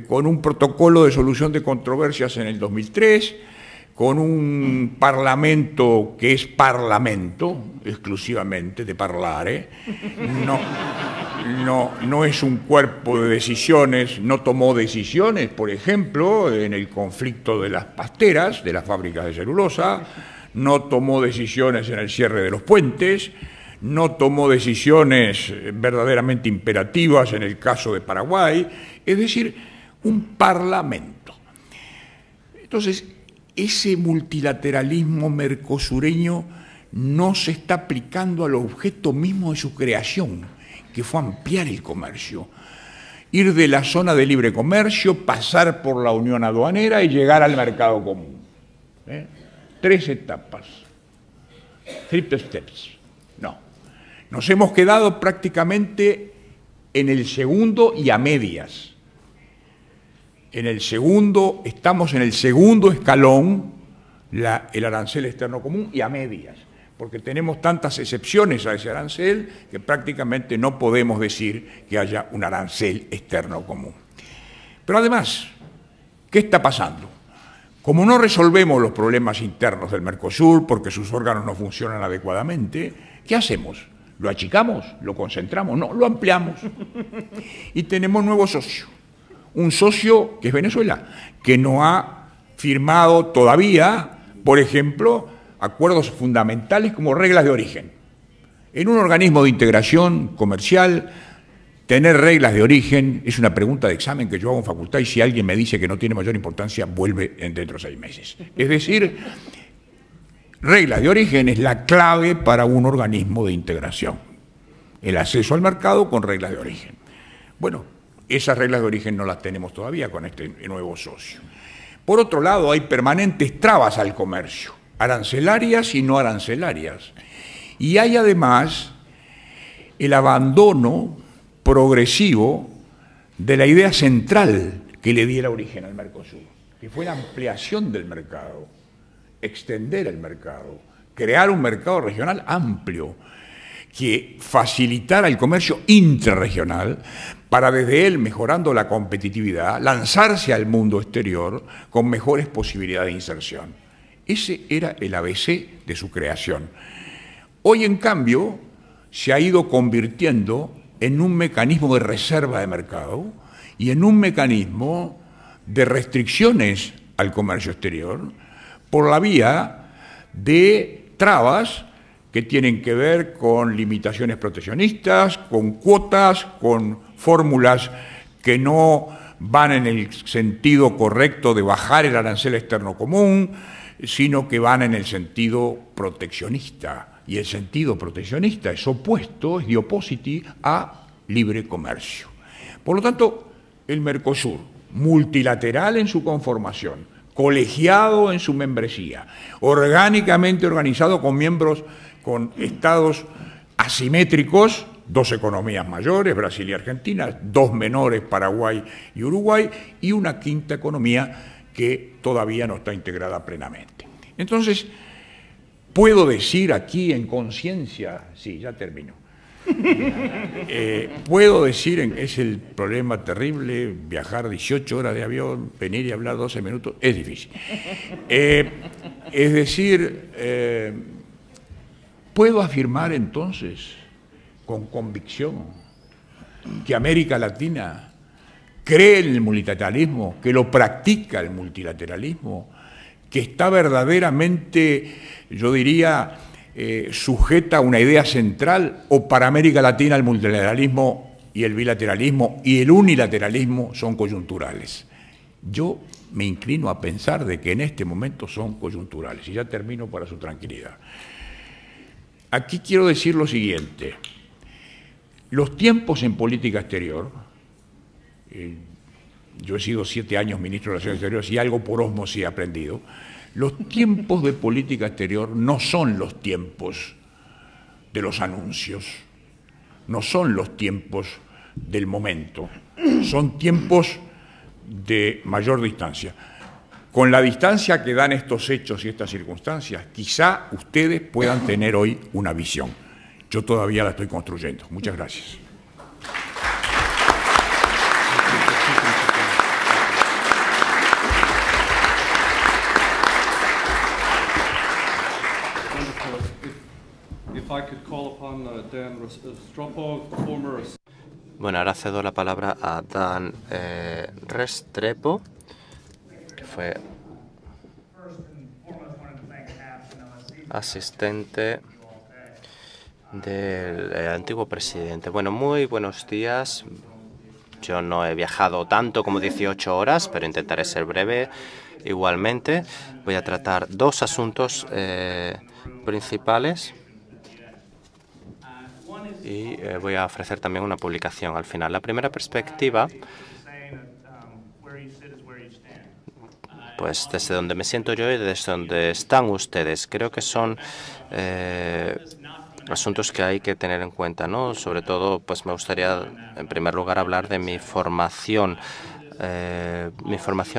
C: con un protocolo de solución de controversias en el 2003, con un Parlamento que es Parlamento, exclusivamente de parlare, no es un cuerpo de decisiones, no tomó decisiones, por ejemplo, en el conflicto de las pasteras, de las fábricas de celulosa, no tomó decisiones en el cierre de los puentes, no tomó decisiones verdaderamente imperativas en el caso de Paraguay, es decir, un parlamento. Entonces, ese multilateralismo mercosureño no se está aplicando al objeto mismo de su creación, que fue ampliar el comercio, ir de la zona de libre comercio, pasar por la unión aduanera y llegar al mercado común. 3 etapas, triple steps. No, nos hemos quedado prácticamente en el segundo y a medias. Estamos en el segundo escalón, el arancel externo común, y a medias, porque tenemos tantas excepciones a ese arancel que prácticamente no podemos decir que haya un arancel externo común. Pero además, ¿qué está pasando? Como no resolvemos los problemas internos del Mercosur porque sus órganos no funcionan adecuadamente, ¿qué hacemos? ¿Lo achicamos? ¿Lo concentramos? No, lo ampliamos. Y tenemos un nuevo socio. Un socio que es Venezuela, que no ha firmado todavía, por ejemplo, acuerdos fundamentales como reglas de origen. En un organismo de integración comercial, tener reglas de origen es una pregunta de examen que yo hago en facultad y si alguien me dice que no tiene mayor importancia, vuelve dentro de 6 meses. Es decir, reglas de origen es la clave para un organismo de integración. El acceso al mercado con reglas de origen. Bueno, esas reglas de origen no las tenemos todavía con este nuevo socio. Por otro lado, hay permanentes trabas al comercio, arancelarias y no arancelarias. Y hay además el abandono progresivo de la idea central que le diera origen al Mercosur, que fue la ampliación del mercado, extender el mercado, crear un mercado regional amplio, que facilitara el comercio intrarregional para desde él, mejorando la competitividad, lanzarse al mundo exterior con mejores posibilidades de inserción. Ese era el ABC de su creación. Hoy, en cambio, se ha ido convirtiendo en un mecanismo de reserva de mercado y en un mecanismo de restricciones al comercio exterior por la vía de trabas que tienen que ver con limitaciones proteccionistas, con cuotas, con fórmulas que no van en el sentido correcto de bajar el arancel externo común, sino que van en el sentido proteccionista. Y el sentido proteccionista es opuesto, es de opposite a libre comercio. Por lo tanto, el Mercosur, multilateral en su conformación, colegiado en su membresía, orgánicamente organizado con miembros con estados asimétricos, dos economías mayores, Brasil y Argentina, dos menores, Paraguay y Uruguay, y una quinta economía que todavía no está integrada plenamente. Entonces, puedo decir aquí en conciencia, sí, ya termino, puedo decir, es el problema terrible, viajar 18 horas de avión, venir y hablar 12 minutos, es difícil. Es decir, puedo afirmar entonces, con convicción, que América Latina cree en el multilateralismo, que lo practica el multilateralismo, que está verdaderamente, yo diría, sujeta a una idea central, o para América Latina el multilateralismo y el bilateralismo y el unilateralismo son coyunturales. Yo me inclino a pensar de que en este momento son coyunturales, y ya termino para su tranquilidad. Aquí quiero decir lo siguiente: los tiempos en política exterior, yo he sido 7 años ministro de Relaciones Exteriores y algo por ósmosis he aprendido. Los tiempos de política exterior no son los tiempos de los anuncios, no son los tiempos del momento, son tiempos de mayor distancia. Con la distancia que dan estos hechos y estas circunstancias, quizá ustedes puedan tener hoy una visión. Yo todavía la estoy construyendo. Muchas gracias.
A: Bueno, ahora cedo la palabra a Dan Restrepo, que fue asistente del antiguo presidente. Bueno, muy buenos días. Yo no he viajado tanto como 18 horas, pero intentaré ser breve. Igualmente, voy a tratar dos asuntos principales y voy a ofrecer también una publicación al final. La primera perspectiva, pues desde donde me siento yo y desde donde están ustedes. Creo que son asuntos que hay que tener en cuenta, ¿no? Sobre todo, pues me gustaría, en primer lugar, hablar de mi formación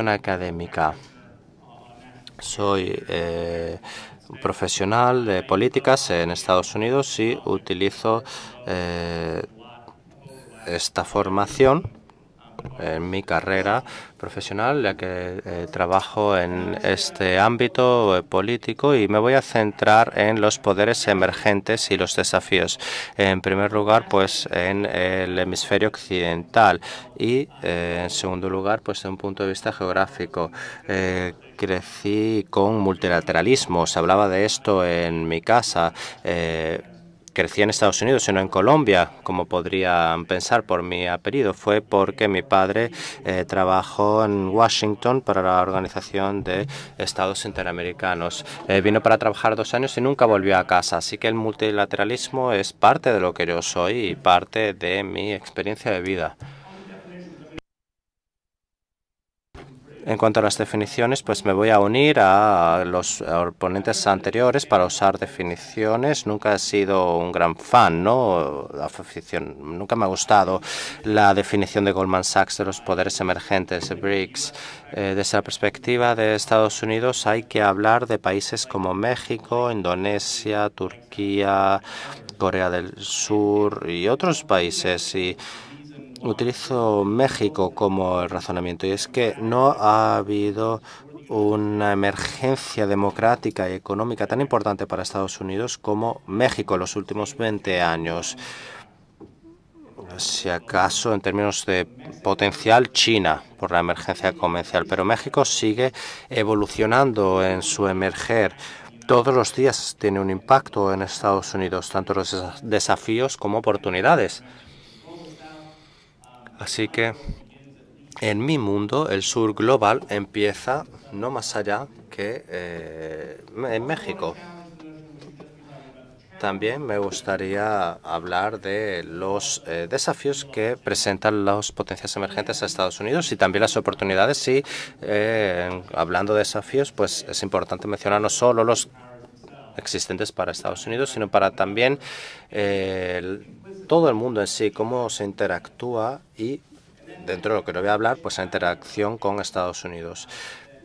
A: académica. Soy un profesional de políticas en Estados Unidos y utilizo esta formación en mi carrera profesional, ya que trabajo en este ámbito político, y me voy a centrar en los poderes emergentes y los desafíos. En primer lugar, pues en el hemisferio occidental y, en segundo lugar, pues desde un punto de vista geográfico. Crecí con multilateralismo, se hablaba de esto en mi casa. Crecí en Estados Unidos y no en Colombia, como podrían pensar por mi apellido. Fue porque mi padre trabajó en Washington para la Organización de Estados Interamericanos. Vino para trabajar 2 años y nunca volvió a casa. Así que el multilateralismo es parte de lo que yo soy y parte de mi experiencia de vida. En cuanto a las definiciones, pues me voy a unir a los ponentes anteriores para usar definiciones. Nunca he sido un gran fan, ¿no? Nunca me ha gustado la definición de Goldman Sachs de los poderes emergentes, de BRICS. Desde la perspectiva de Estados Unidos, hay que hablar de países como México, Indonesia, Turquía, Corea del Sur y otros países. Y utilizo México como razonamiento, y es que no ha habido una emergencia democrática y económica tan importante para Estados Unidos como México en los últimos 20 años. Si acaso, en términos de potencial, China por la emergencia comercial, pero México sigue evolucionando en su emerger. Todos los días tiene un impacto en Estados Unidos, tanto los desafíos como oportunidades. Así que en mi mundo el sur global empieza no más allá que en México. También me gustaría hablar de los desafíos que presentan las potencias emergentes a Estados Unidos y también las oportunidades. Y hablando de desafíos, pues es importante mencionar no solo los existentes para Estados Unidos, sino para también todo el mundo en sí, cómo se interactúa y, dentro de lo que le voy a hablar, pues la interacción con Estados Unidos.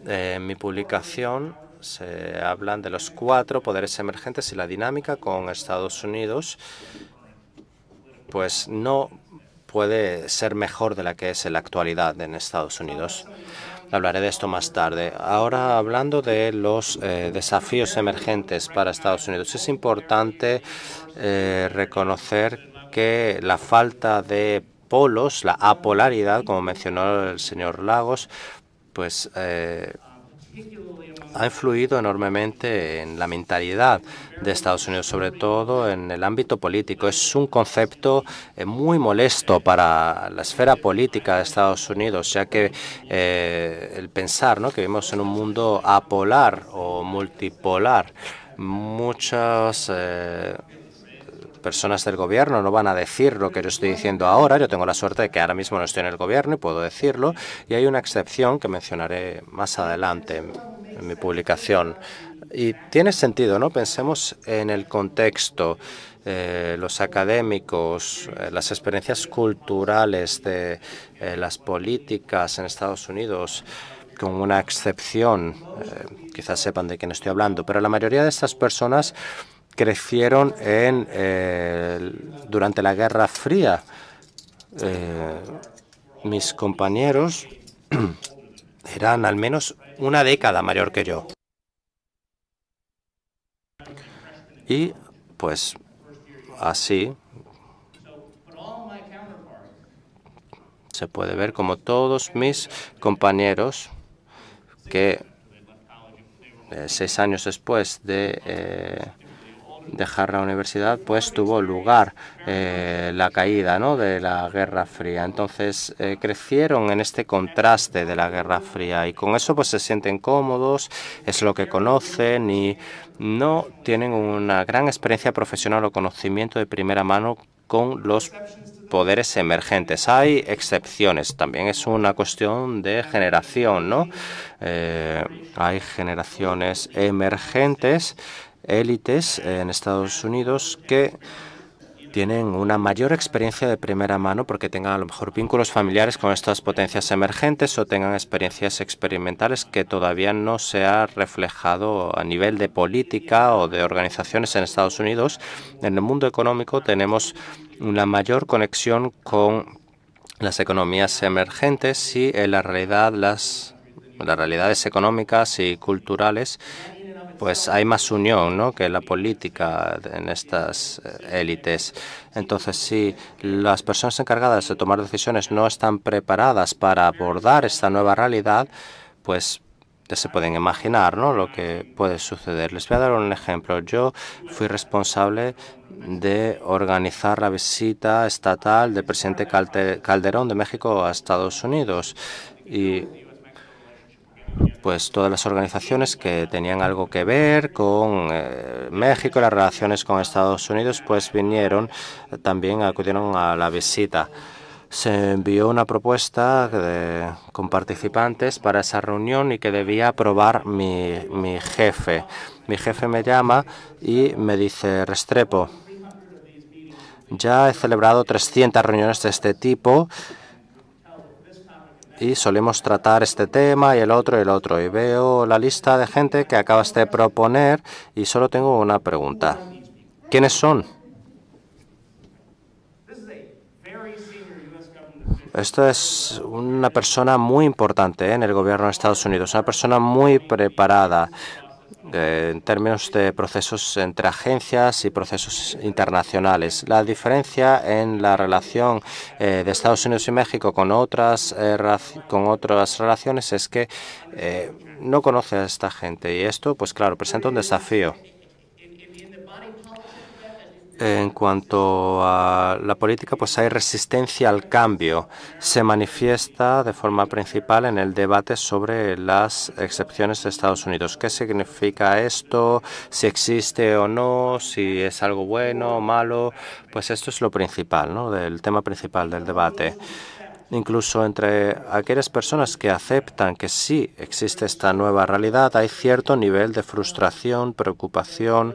A: En mi publicación se hablan de los 4 poderes emergentes y la dinámica con Estados Unidos, pues no puede ser mejor de la que es en la actualidad en Estados Unidos. Hablaré de esto más tarde. Ahora, hablando de los desafíos emergentes para Estados Unidos, es importante reconocer que la falta de polos, la apolaridad, como mencionó el señor Lagos, pues ha influido enormemente en la mentalidad de Estados Unidos, sobre todo en el ámbito político. Es un concepto muy molesto para la esfera política de Estados Unidos, ya que el pensar, ¿no?, que vivimos en un mundo apolar o multipolar, muchas personas del gobierno no van a decir lo que yo estoy diciendo ahora. Yo tengo la suerte de que ahora mismo no estoy en el gobierno y puedo decirlo. Y hay una excepción que mencionaré más adelante en mi publicación. Y tiene sentido, ¿no? Pensemos en el contexto, los académicos, las experiencias culturales de las políticas en Estados Unidos, con una excepción, quizás sepan de quién estoy hablando, pero la mayoría de estas personas crecieron durante la Guerra Fría. Mis compañeros eran al menos una década mayor que yo. Y pues así se puede ver como todos mis compañeros que 6 años después de dejar la universidad, pues tuvo lugar la caída, ¿no?, de la Guerra Fría. Entonces crecieron en este contraste de la Guerra Fría y con eso pues se sienten cómodos, es lo que conocen y no tienen una gran experiencia profesional o conocimiento de primera mano con los poderes emergentes. Hay excepciones, también es una cuestión de generación, ¿no? Hay generaciones emergentes, élites en Estados Unidos que tienen una mayor experiencia de primera mano porque tengan a lo mejor vínculos familiares con estas potencias emergentes o tengan experiencias experimentales que todavía no se ha reflejado a nivel de política o de organizaciones en Estados Unidos. En el mundo económico tenemos una mayor conexión con las economías emergentes y en la realidad las realidades económicas y culturales, pues hay más unión, ¿no?, que la política en estas élites. Entonces, si las personas encargadas de tomar decisiones no están preparadas para abordar esta nueva realidad, pues ya se pueden imaginar, ¿no?, lo que puede suceder. Les voy a dar un ejemplo. Yo fui responsable de organizar la visita estatal del presidente Calderón de México a Estados Unidos y pues todas las organizaciones que tenían algo que ver con México y las relaciones con Estados Unidos, pues también acudieron a la visita. Se envió una propuesta con participantes para esa reunión y que debía aprobar mi jefe. Mi jefe me llama y me dice: Restrepo, ya he celebrado 300 reuniones de este tipo y solemos tratar este tema y el otro y el otro. Y veo la lista de gente que acabas de proponer y solo tengo una pregunta. ¿Quiénes son? Esto es una persona muy importante en el gobierno de Estados Unidos, una persona muy preparada en términos de procesos entre agencias y procesos internacionales. La diferencia en la relación de Estados Unidos y México con otras relaciones es que no conoce a esta gente y esto, pues claro, presenta un desafío. En cuanto a la política, pues hay resistencia al cambio. Se manifiesta de forma principal en el debate sobre las excepciones de Estados Unidos. ¿Qué significa esto? Si existe o no, si es algo bueno o malo. Pues esto es lo principal, ¿no?, del tema principal del debate. Incluso entre aquellas personas que aceptan que sí existe esta nueva realidad, hay cierto nivel de frustración, preocupación,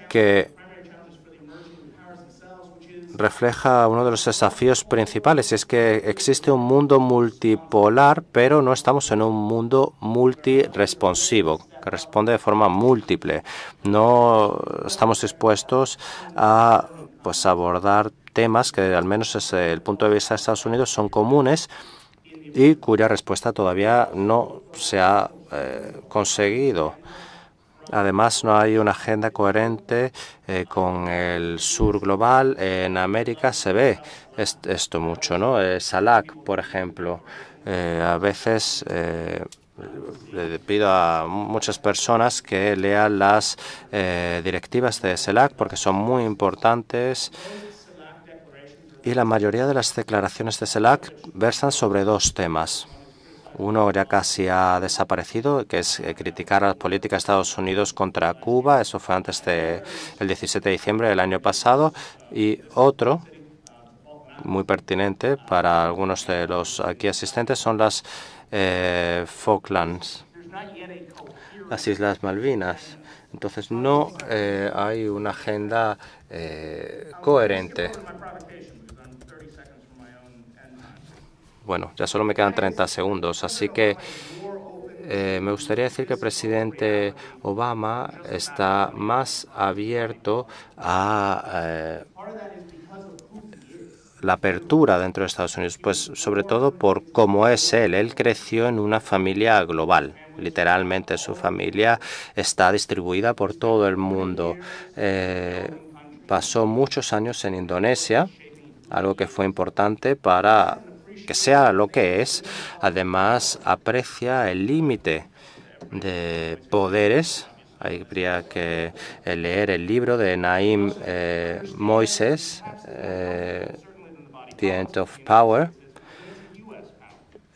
A: que refleja uno de los desafíos principales, y es que existe un mundo multipolar, pero no estamos en un mundo multiresponsivo, que responde de forma múltiple. No estamos dispuestos a abordar temas que, al menos desde el punto de vista de Estados Unidos, son comunes y cuya respuesta todavía no se ha conseguido. Además, no hay una agenda coherente con el sur global. En América se ve esto mucho, ¿no? SALAC, por ejemplo. A veces le pido a muchas personas que lean las directivas de SELAC porque son muy importantes. Y la mayoría de las declaraciones de SELAC versan sobre dos temas. Uno ya casi ha desaparecido, que es criticar a la política de Estados Unidos contra Cuba. Eso fue antes del 17 de diciembre del año pasado. Y otro, muy pertinente para algunos de los aquí asistentes, son las Falklands, las Islas Malvinas. Entonces, no hay una agenda coherente. Bueno, ya solo me quedan 30 segundos, así que me gustaría decir que el presidente Obama está más abierto a la apertura dentro de Estados Unidos, pues sobre todo por cómo es él. Él creció en una familia global. Literalmente su familia está distribuida por todo el mundo. Pasó muchos años en Indonesia, algo que fue importante para que sea lo que es. Además, aprecia el límite de poderes. Habría que leer el libro de Naim Moises, The End of Power.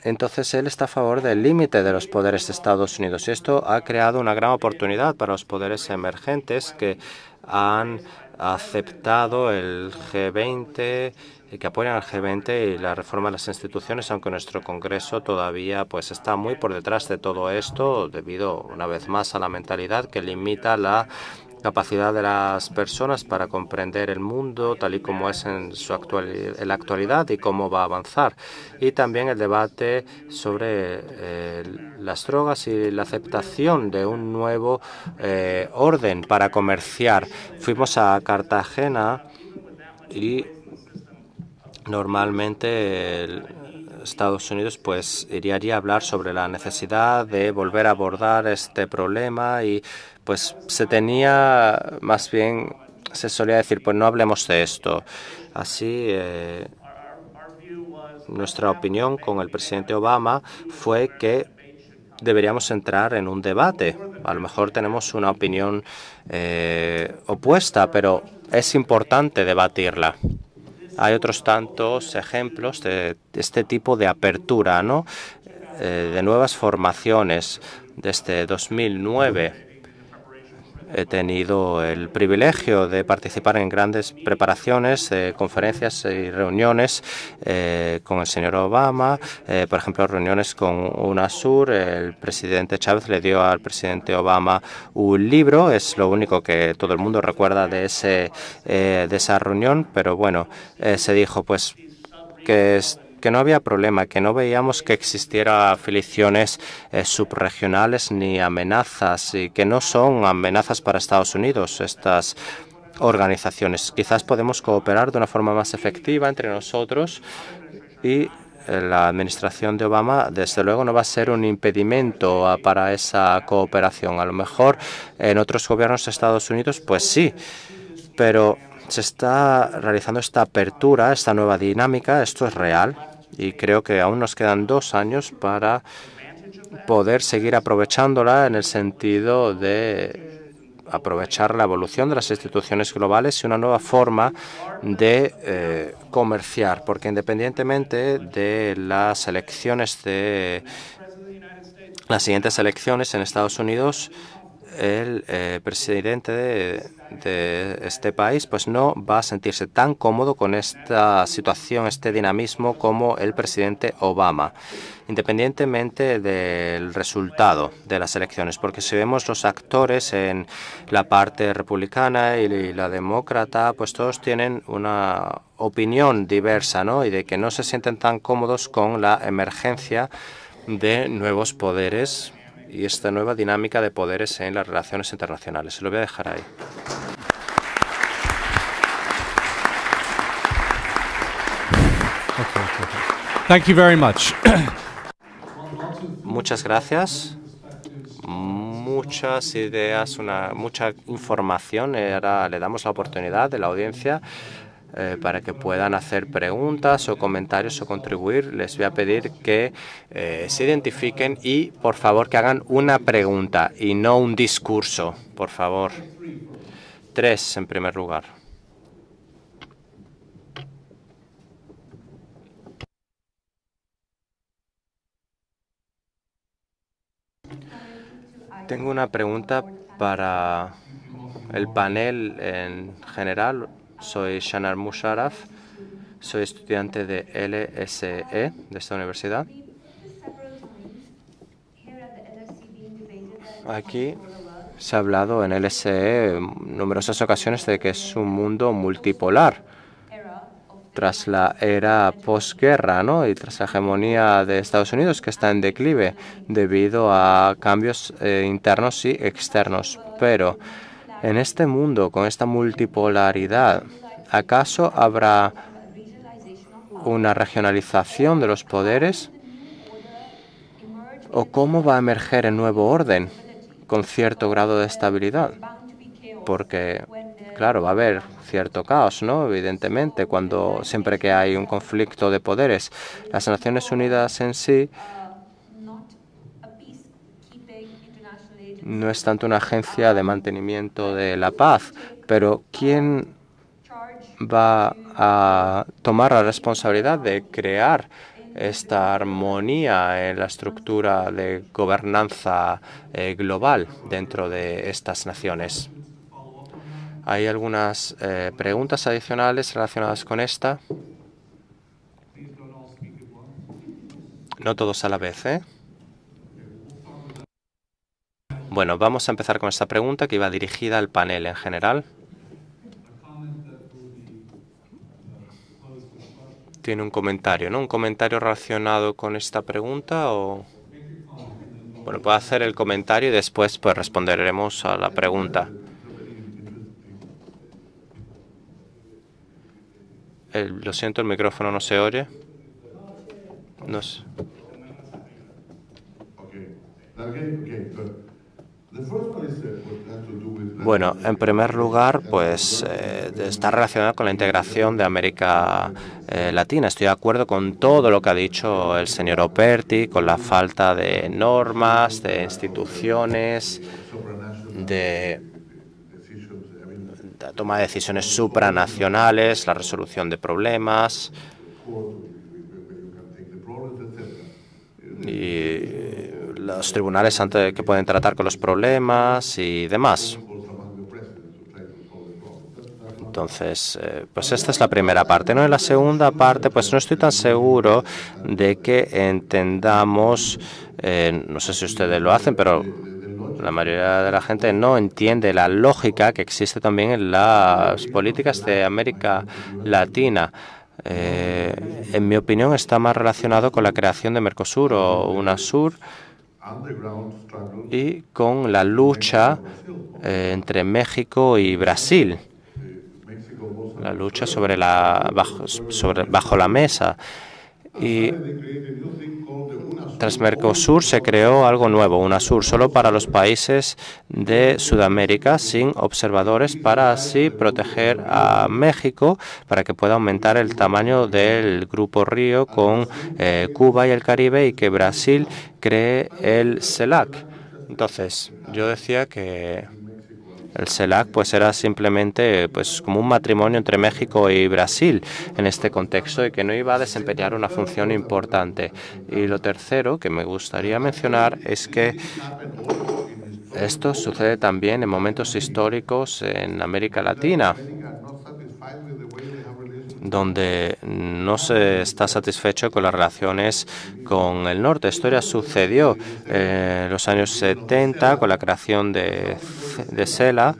A: Entonces, él está a favor del límite de los poderes de Estados Unidos. Y esto ha creado una gran oportunidad para los poderes emergentes que han aceptado el G20 y que apoyan al G20 y la reforma de las instituciones, aunque nuestro Congreso todavía está muy por detrás de todo esto, debido una vez más a la mentalidad que limita la capacidad de las personas para comprender el mundo tal y como es en la actualidad y cómo va a avanzar. Y también el debate sobre las drogas y la aceptación de un nuevo orden para comerciar. Fuimos a Cartagena y normalmente Estados Unidos iría allí a hablar sobre la necesidad de volver a abordar este problema y se solía decir, pues no hablemos de esto. Así, nuestra opinión con el presidente Obama fue que deberíamos entrar en un debate. A lo mejor tenemos una opinión opuesta, pero es importante debatirla. Hay otros tantos ejemplos de este tipo de apertura, ¿no? De nuevas formaciones. Desde 2009 he tenido el privilegio de participar en grandes preparaciones, conferencias y reuniones con el señor Obama. Por ejemplo, reuniones con UNASUR. El presidente Chávez le dio al presidente Obama un libro. Es lo único que todo el mundo recuerda de esa reunión. Pero bueno, se dijo que no había problema, que no veíamos que existiera afiliaciones subregionales ni amenazas, y que no son amenazas para Estados Unidos estas organizaciones. Quizás podemos cooperar de una forma más efectiva entre nosotros, y la administración de Obama, desde luego, no va a ser un impedimento para esa cooperación. A lo mejor en otros gobiernos de Estados Unidos, pues sí, pero se está realizando esta apertura, esta nueva dinámica. Esto es real y creo que aún nos quedan 2 años para poder seguir aprovechándola, en el sentido de aprovechar la evolución de las instituciones globales y una nueva forma de comerciar, porque independientemente de las siguientes elecciones en Estados Unidos, el presidente de este país pues no va a sentirse tan cómodo con esta situación, este dinamismo, como el presidente Obama, independientemente del resultado de las elecciones. Porque si vemos los actores en la parte republicana y la demócrata, pues todos tienen una opinión diversa, ¿no? Y de que no se sienten tan cómodos con la emergencia de nuevos poderes y esta nueva dinámica de poderes en las relaciones internacionales. Se lo voy a dejar ahí.
B: Thank you very much.
A: Muchas gracias. Muchas ideas, mucha información. Ahora le damos la oportunidad de la audiencia para que puedan hacer preguntas o comentarios o contribuir. Les voy a pedir que se identifiquen y, por favor, que hagan una pregunta y no un discurso, por favor. 3, en primer lugar. Tengo una pregunta para el panel en general. Soy Shanar Musharraf, soy estudiante de LSE de esta universidad. Aquí se ha hablado en LSE en numerosas ocasiones de que es un mundo multipolar tras la era posguerra, ¿no? Y tras la hegemonía de Estados Unidos, que está en declive debido a cambios internos y externos. Pero en este mundo, con esta multipolaridad, ¿acaso habrá una regionalización de los poderes? ¿O cómo va a emerger el nuevo orden con cierto grado de estabilidad? Porque, claro, va a haber cierto caos, ¿no? Evidentemente, siempre que hay un conflicto de poderes. Las Naciones Unidas en sí no es tanto una agencia de mantenimiento de la paz, pero ¿quién va a tomar la responsabilidad de crear esta armonía en la estructura de gobernanza global dentro de estas naciones? ¿Hay algunas preguntas adicionales relacionadas con esta? No todos a la vez, ¿eh? Bueno, vamos a empezar con esta pregunta que iba dirigida al panel en general. Tiene un comentario, ¿no? ¿Un comentario relacionado con esta pregunta o...? Bueno, puedo hacer el comentario y después pues responderemos a la pregunta. Lo siento, el micrófono no se oye. No sé. Bueno, en primer lugar, pues está relacionado con la integración de América Latina. Estoy de acuerdo con todo lo que ha dicho el señor Operti, con la falta de normas, de instituciones, de toma de decisiones supranacionales, la resolución de problemas y los tribunales que pueden tratar con los problemas y demás. Entonces, pues esta es la primera parte, ¿no? En la segunda parte, pues no estoy tan seguro de que entendamos, no sé si ustedes lo hacen, pero la mayoría de la gente no entiende la lógica que existe también en las políticas de América Latina. En mi opinión, está más relacionado con la creación de Mercosur o UNASUR y con la lucha entre México y Brasil. La lucha bajo la mesa. Y tras Mercosur se creó algo nuevo, UNASUR, solo para los países de Sudamérica, sin observadores, para así proteger a México, para que pueda aumentar el tamaño del Grupo Río con Cuba y el Caribe, y que Brasil cree el CELAC. Entonces, yo decía que el CELAC pues era simplemente pues como un matrimonio entre México y Brasil en este contexto y que no iba a desempeñar una función importante. Y lo tercero que me gustaría mencionar es que Esto sucede también en momentos históricos en América Latina, donde no se está satisfecho con las relaciones con el norte. Esto ya sucedió en los años 70 con la creación de CELA.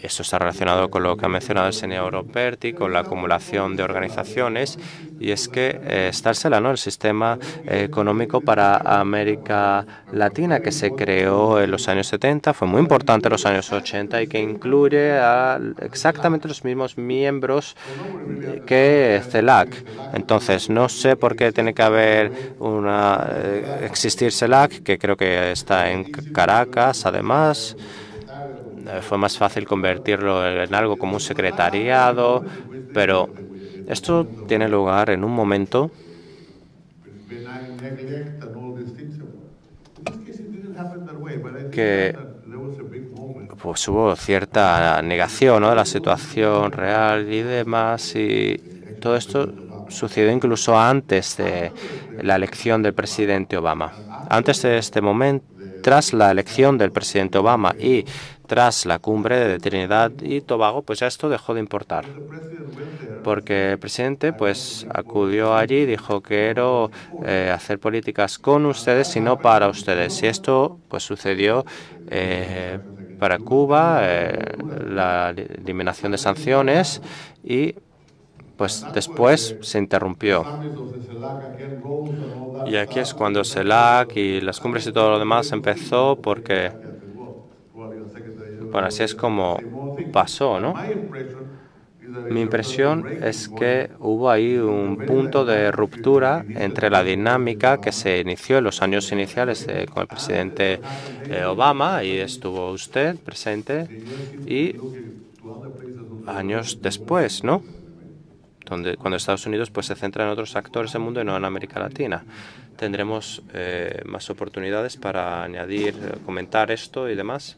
A: Eso está relacionado con lo que ha mencionado el señor Operti, con la acumulación de organizaciones, y es que está el CELA, ¿no?, el Sistema Económico para América Latina, que se creó en los años 70, fue muy importante en los años 80 y que incluye a exactamente los mismos miembros que CELAC. Entonces, no sé por qué tiene que haber existir CELAC, que creo que está en Caracas, además. Fue más fácil convertirlo en algo como un secretariado, pero esto tiene lugar en un momento que pues hubo cierta negación, ¿no?, de la situación real y demás, y todo esto sucedió incluso antes de la elección del presidente Obama. Antes de este momento, tras la elección del presidente Obama y tras la cumbre de Trinidad y Tobago, pues ya esto dejó de importar, porque el presidente pues acudió allí y dijo: quiero hacer políticas con ustedes y no para ustedes. Y esto pues sucedió para Cuba, la eliminación de sanciones, y pues después se interrumpió. Y aquí es cuando CELAC y las cumbres y todo lo demás empezó, porque, bueno, así es como pasó, ¿no? Mi impresión es que hubo ahí un punto de ruptura entre la dinámica que se inició en los años iniciales con el presidente Obama, y estuvo usted presente, y años después, ¿no?, cuando Estados Unidos pues se centra en otros actores del mundo y no en América Latina. Tendremos más oportunidades para añadir, comentar esto y demás.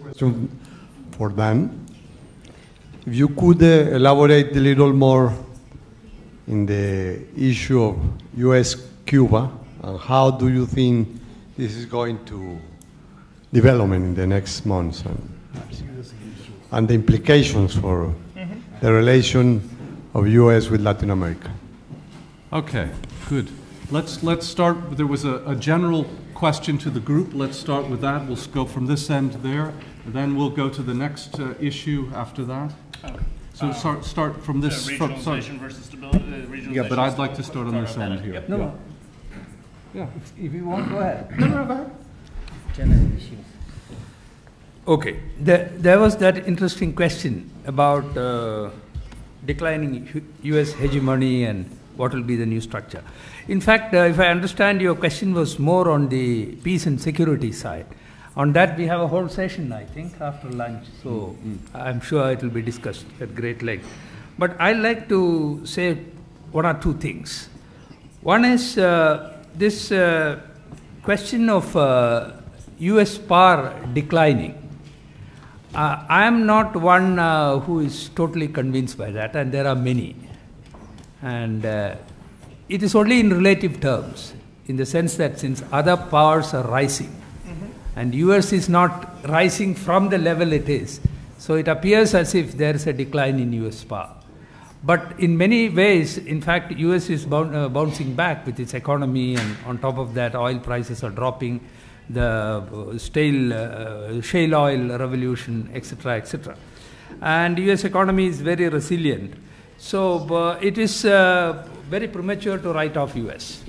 D: Question for Dan. If you could elaborate a little more in the issue of U.S.-Cuba, and how do you think this is going to develop in the next months, and the implications for the relation of U.S. with Latin America?
B: Okay, good. Let's start. There was a general question to the group. Let's start with that. We'll go from this end there, and then we'll go to the next issue after that. So start from this.
E: Regionalization versus stability.
B: Yeah, but I'd like to start on this end here.
F: No.
B: Yeah.
F: If you want, go ahead.
B: No, go ahead.
F: General issue. Okay. There was that interesting question about declining U.S. hegemony and what will be the new structure. In fact, if I understand, your question was more on the peace and security side. On that, we have a whole session, I think, after lunch. So I'm sure it will be discussed at great length. But I'd like to say one or two things. One is this question of U.S. power declining. I am not one who is totally convinced by that, and there are many. And it is only in relative terms, in the sense that since other powers are rising, and US is not rising from the level it is, so it appears as if there is a decline in US power. But in many ways, in fact, US is bouncing back with its economy, and on top of that, oil prices are dropping, the shale oil revolution, etc., etc. And US economy is very resilient. So it is very premature to write off US.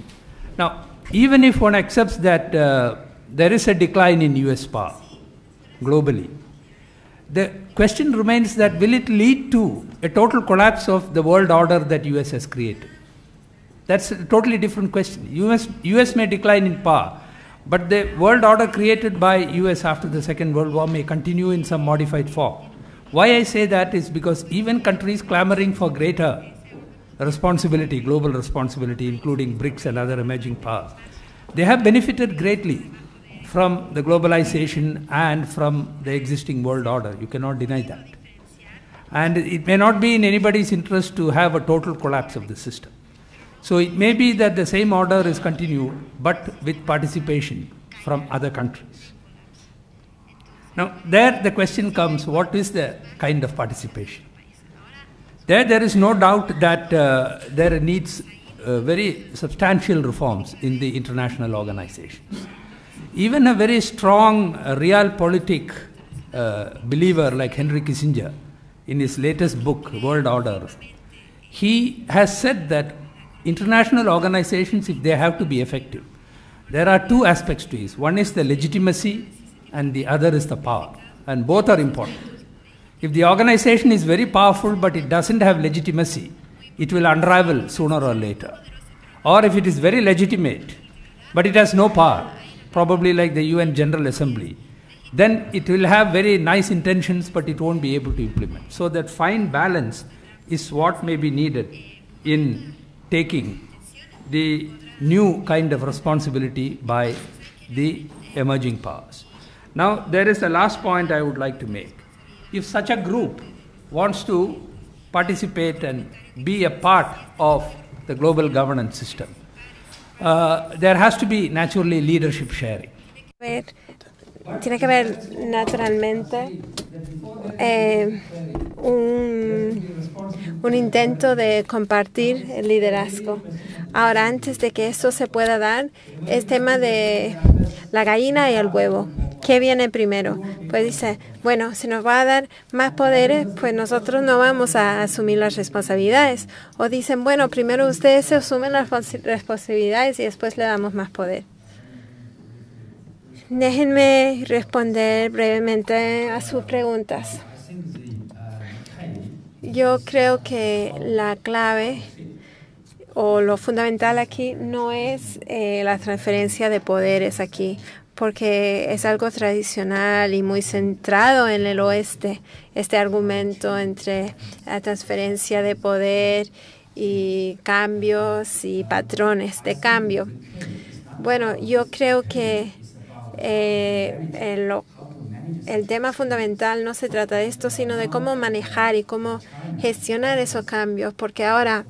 F: Now, even if one accepts that there is a decline in US power globally, the question remains that will it lead to a total collapse of the world order that US has created? That's a totally different question. US may decline in power, but the world order created by US after the Second World War may continue in some modified form. Why I say that is because even countries clamoring for greater responsibility, global responsibility, including BRICS and other emerging powers, they have benefited greatly from the globalization and from the existing world order. You cannot deny that. And it may not be in anybody's interest to have a total collapse of the system. So it may be that the same order is continued, but with participation from other countries. Now, there the question comes, what is the kind of participation? There is no doubt that there needs very substantial reforms in the international organizations. Even a very strong realpolitik believer like Henry Kissinger, in his latest book, World Order, he has said that international organizations, if they have to be effective, there are two aspects to it. One is the legitimacy and the other is the power. And both are important. If the organization is very powerful but it doesn't have legitimacy, it will unravel sooner or later. Or if it is very legitimate but it has no power, probably like the UN General Assembly, then it will have very nice intentions but it won't be able to implement. So that fine balance is what may be needed in taking the new kind of responsibility by the emerging powers. Now, there is a last point I would like to make. If such a group wants to participate and be a part of the global governance system, there has to be naturally leadership sharing.
E: Tiene que haber naturalmente un intento de compartir el liderazgo. Ahora, antes de que esto se pueda dar, es tema de la gallina y el huevo. ¿Qué viene primero? Pues dice, bueno, si nos va a dar más poderes, pues nosotros no vamos a asumir las responsabilidades. O dicen, bueno, primero ustedes se asumen las responsabilidades y después le damos más poder. Déjenme responder brevemente a sus preguntas. Yo creo que la clave o lo fundamental aquí no es la transferencia de poderes aquí, porque es algo tradicional y muy centrado en el oeste, este argumento entre la transferencia de poder y cambios y patrones de cambio. Bueno, yo creo que el tema fundamental no se trata de esto, sino de cómo manejar y cómo gestionar esos cambios, porque ahora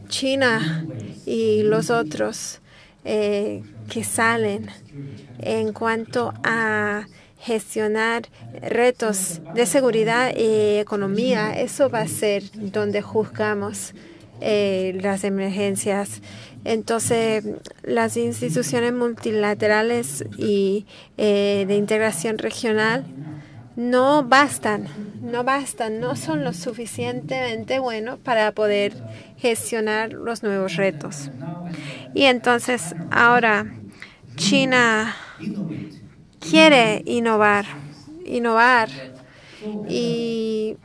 E: China y los otros que salen en cuanto a gestionar retos de seguridad y economía, eso va a ser donde juzgamos las emergencias. Entonces, las instituciones multilaterales y de integración regional no bastan, no son lo suficientemente buenos para poder gestionar los nuevos retos. Y entonces, ahora China quiere innovar y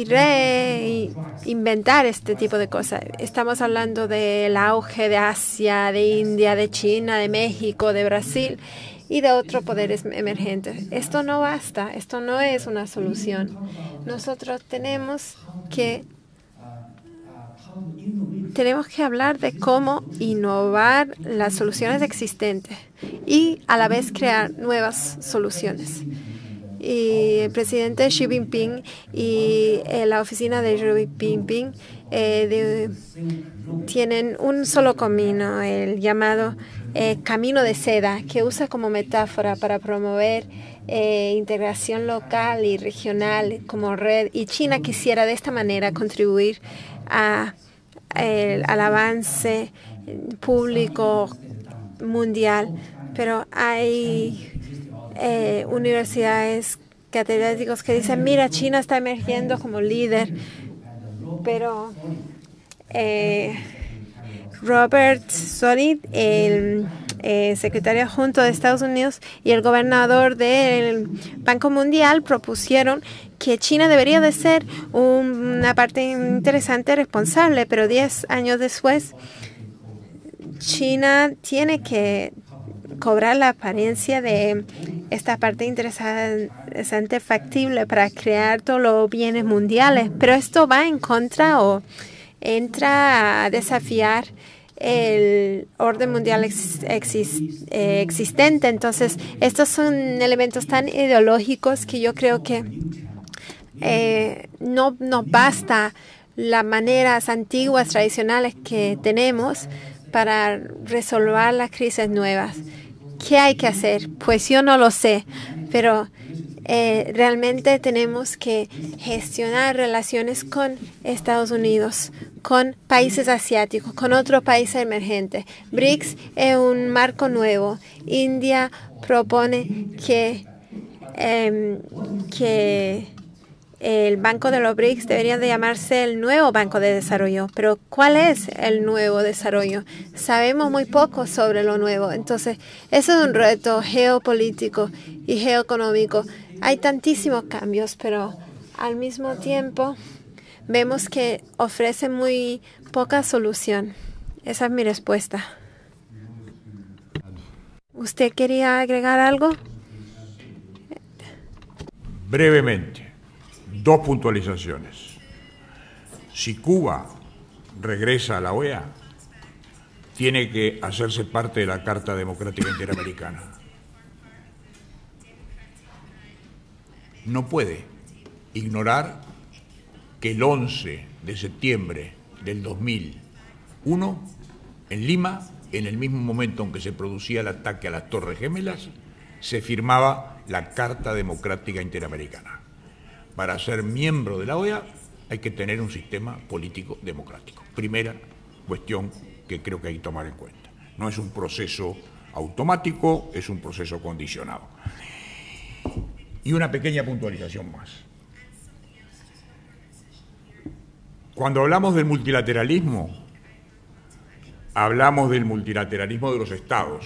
E: reinventar este tipo de cosas. Estamos hablando del auge de Asia, de India, de China, de México, de Brasil y de otros poderes emergentes. Esto no basta, esto no es una solución. Nosotros tenemos que hablar de cómo innovar las soluciones existentes y a la vez crear nuevas soluciones. Y el presidente Xi Jinping y la oficina de Xi Jinping tienen un solo camino, el llamado camino de seda, que usa como metáfora para promover integración local y regional como red. Y China quisiera de esta manera contribuir al avance público mundial, pero hay universidades, catedráticos que dicen, mira, China está emergiendo como líder, pero Robert Solid, el secretario adjunto de Estados Unidos y el gobernador del Banco Mundial propusieron que China debería de ser una parte interesante y responsable, pero 10 años después China tiene que cobrar la apariencia de esta parte interesante, factible para crear todos los bienes mundiales, pero esto va en contra o entra a desafiar el orden mundial existente. Entonces, estos son elementos tan ideológicos que yo creo que no nos basta las maneras antiguas, tradicionales que tenemos para resolver las crisis nuevas. ¿Qué hay que hacer? Pues yo no lo sé, pero realmente tenemos que gestionar relaciones con Estados Unidos, con países asiáticos, con otros países emergentes. BRICS es un marco nuevo. India propone que el Banco de los BRICS debería de llamarse el nuevo Banco de Desarrollo. Pero ¿cuál es el nuevo desarrollo? Sabemos muy poco sobre lo nuevo. Entonces, eso es un reto geopolítico y geoeconómico. Hay tantísimos cambios, pero al mismo tiempo vemos que ofrece muy poca solución. Esa es mi respuesta. ¿Usted quería agregar algo?
C: Brevemente, 2 puntualizaciones. Si Cuba regresa a la OEA, tiene que hacerse parte de la Carta Democrática Interamericana. No puede ignorar que el 11 de septiembre del 2001, en Lima, en el mismo momento en que se producía el ataque a las Torres Gemelas, se firmaba la Carta Democrática Interamericana. Para ser miembro de la OEA hay que tener un sistema político democrático. Primera cuestión que creo que hay que tomar en cuenta. No es un proceso automático, es un proceso condicionado. Y una pequeña puntualización más. Cuando hablamos del multilateralismo de los estados,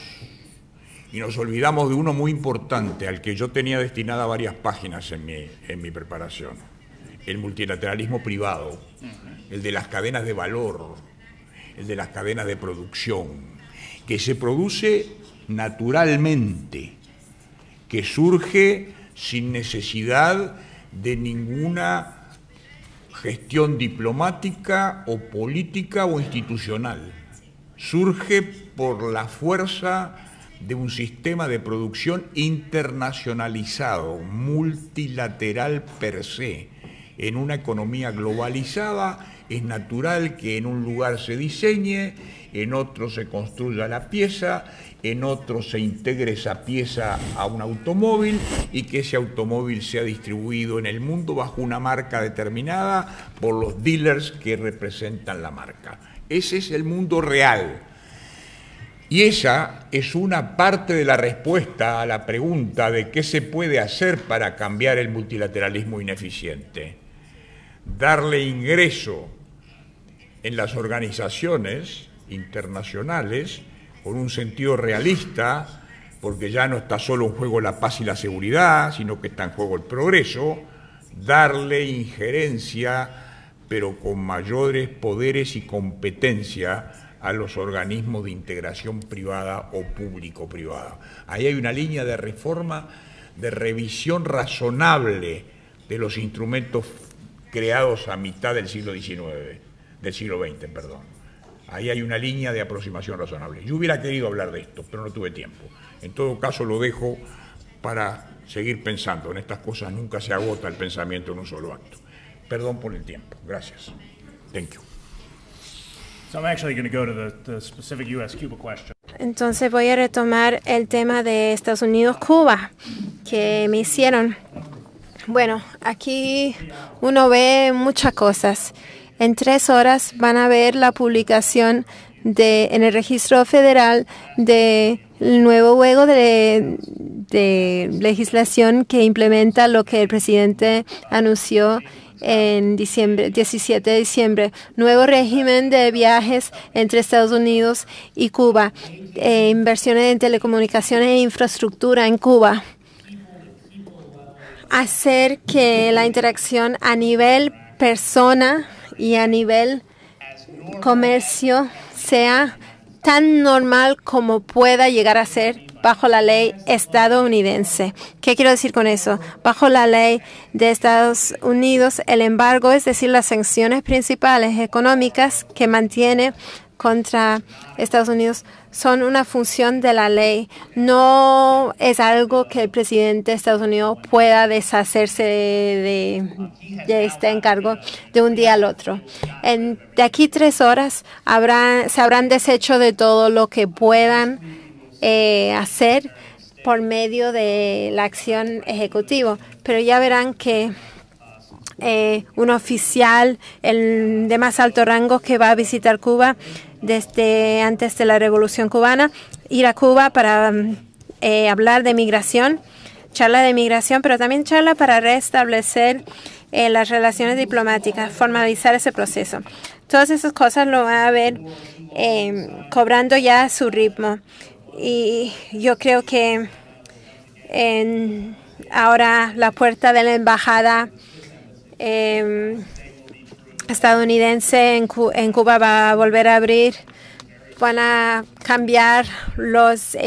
C: y nos olvidamos de uno muy importante, al que yo tenía destinada varias páginas en mi preparación, el multilateralismo privado, el de las cadenas de valor, el de las cadenas de producción, que se produce naturalmente, que surge sin necesidad de ninguna gestión diplomática o política o institucional. Surge por la fuerza de un sistema de producción internacionalizado, multilateral per se. En una economía globalizada es natural que en un lugar se diseñe, en otro se construya la pieza, en otro se integre esa pieza a un automóvil y que ese automóvil sea distribuido en el mundo bajo una marca determinada por los dealers que representan la marca. Ese es el mundo real. Y esa es una parte de la respuesta a la pregunta de qué se puede hacer para cambiar el multilateralismo ineficiente. Darle ingreso en las organizaciones internacionales con un sentido realista, porque ya no está solo en juego la paz y la seguridad, sino que está en juego el progreso, darle injerencia, pero con mayores poderes y competencia a los organismos de integración privada o público-privada. Ahí hay una línea de reforma, de revisión razonable de los instrumentos creados a mitad del siglo XIX, del siglo XX, perdón. Ahí hay una línea de aproximación razonable. Yo hubiera querido hablar de esto, pero no tuve tiempo. En todo caso, lo dejo para seguir pensando. En estas cosas nunca se agota el pensamiento en un solo acto. Perdón por el tiempo. Gracias. Thank you.
G: So I'm actually going to go to the specific U.S.-Cuba question.
E: Entonces voy a retomar el tema de Estados Unidos-Cuba que me hicieron. Bueno, aquí uno ve muchas cosas. En 3 horas van a ver la publicación en el registro federal del nuevo juego de legislación que implementa lo que el presidente anunció en diciembre, 17 de diciembre, nuevo régimen de viajes entre Estados Unidos y Cuba, inversiones en telecomunicaciones e infraestructura en Cuba, hacer que la interacción a nivel persona y a nivel comercio sea tan normal como pueda llegar a ser bajo la ley estadounidense. ¿Qué quiero decir con eso? Bajo la ley de Estados Unidos, el embargo, es decir, las sanciones principales económicas que mantiene contra Estados Unidos son una función de la ley. No es algo que el presidente de Estados Unidos pueda deshacerse de este encargo de un día al otro. De aquí 3 horas se habrán deshecho de todo lo que puedan hacer por medio de la acción ejecutiva. Pero ya verán que un oficial de más alto rango que va a visitar Cuba desde antes de la Revolución Cubana, ir a Cuba para hablar de migración, charla de migración, pero también charla para restablecer las relaciones diplomáticas, formalizar ese proceso. Todas esas cosas lo van a ver cobrando ya su ritmo. Y yo creo que ahora la puerta de la embajada estadounidense en Cuba va a volver a abrir. Van a cambiar los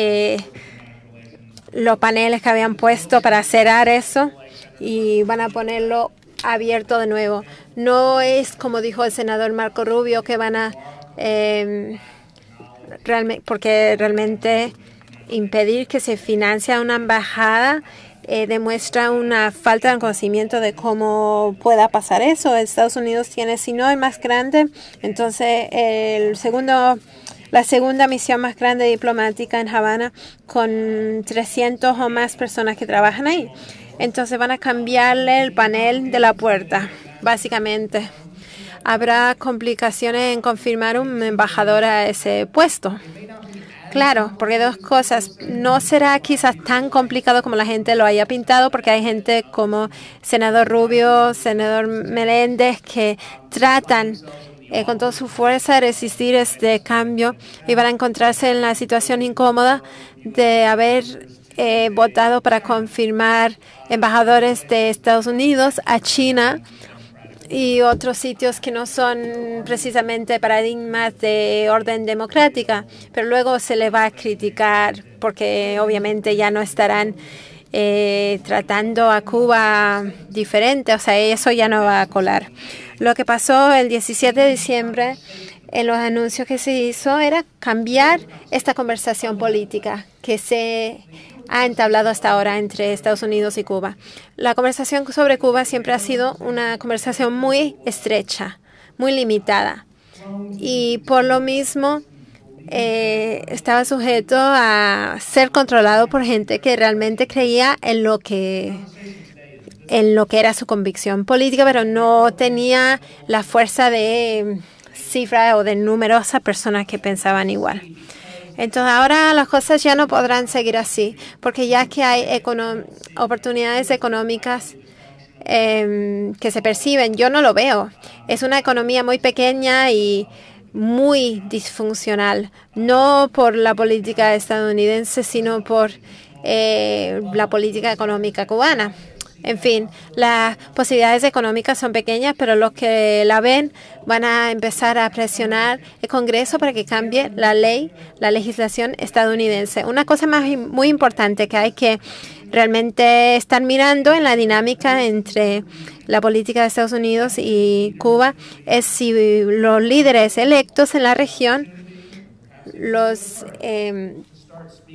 E: paneles que habían puesto para cerrar eso y van a ponerlo abierto de nuevo. No es como dijo el senador Marco Rubio que van a porque realmente impedir que se financie una embajada demuestra una falta de conocimiento de cómo pueda pasar eso. Estados Unidos tiene, si no el más grande, entonces la segunda misión más grande diplomática en Havana, con 300 o más personas que trabajan ahí. Entonces van a cambiarle el panel de la puerta, básicamente. Habrá complicaciones en confirmar un embajador a ese puesto. Claro, porque 2 cosas. No será quizás tan complicado como la gente lo haya pintado, porque hay gente como senador Rubio, senador Meléndez, que tratan con toda su fuerza de resistir este cambio y van a encontrarse en la situación incómoda de haber votado para confirmar embajadores de Estados Unidos a China y otros sitios que no son precisamente paradigmas de orden democrática, pero luego se le va a criticar porque obviamente ya no estarán tratando a Cuba diferente, o sea, eso ya no va a colar. Lo que pasó el 17 de diciembre en los anuncios que se hizo era cambiar esta conversación política que se ha entablado hasta ahora entre Estados Unidos y Cuba. La conversación sobre Cuba siempre ha sido una conversación muy estrecha, muy limitada. Y por lo mismo estaba sujeto a ser controlado por gente que realmente creía en lo que era su convicción política, pero no tenía la fuerza de cifra o de numerosas personas que pensaban igual. Entonces ahora las cosas ya no podrán seguir así, porque ya que hay oportunidades económicas que se perciben, yo no lo veo. Es una economía muy pequeña y muy disfuncional, no por la política estadounidense, sino por la política económica cubana. En fin, las posibilidades económicas son pequeñas, pero los que la ven van a empezar a presionar el Congreso para que cambie la ley, la legislación estadounidense. Una cosa muy importante que hay que realmente estar mirando en la dinámica entre la política de Estados Unidos y Cuba es si los líderes electos en la región, los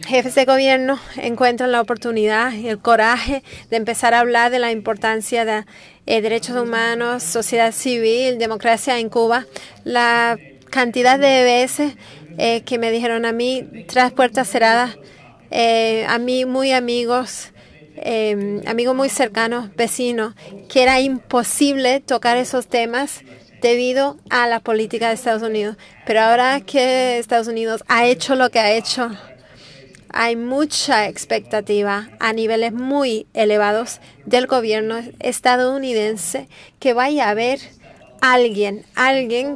E: jefes de gobierno encuentran la oportunidad y el coraje de empezar a hablar de la importancia de derechos humanos, sociedad civil, democracia en Cuba. La cantidad de veces que me dijeron a mí, tras puertas cerradas, a mí muy amigos muy cercanos, vecinos, que era imposible tocar esos temas debido a la política de Estados Unidos. Pero ahora que Estados Unidos ha hecho lo que ha hecho, hay mucha expectativa a niveles muy elevados del gobierno estadounidense que vaya a haber alguien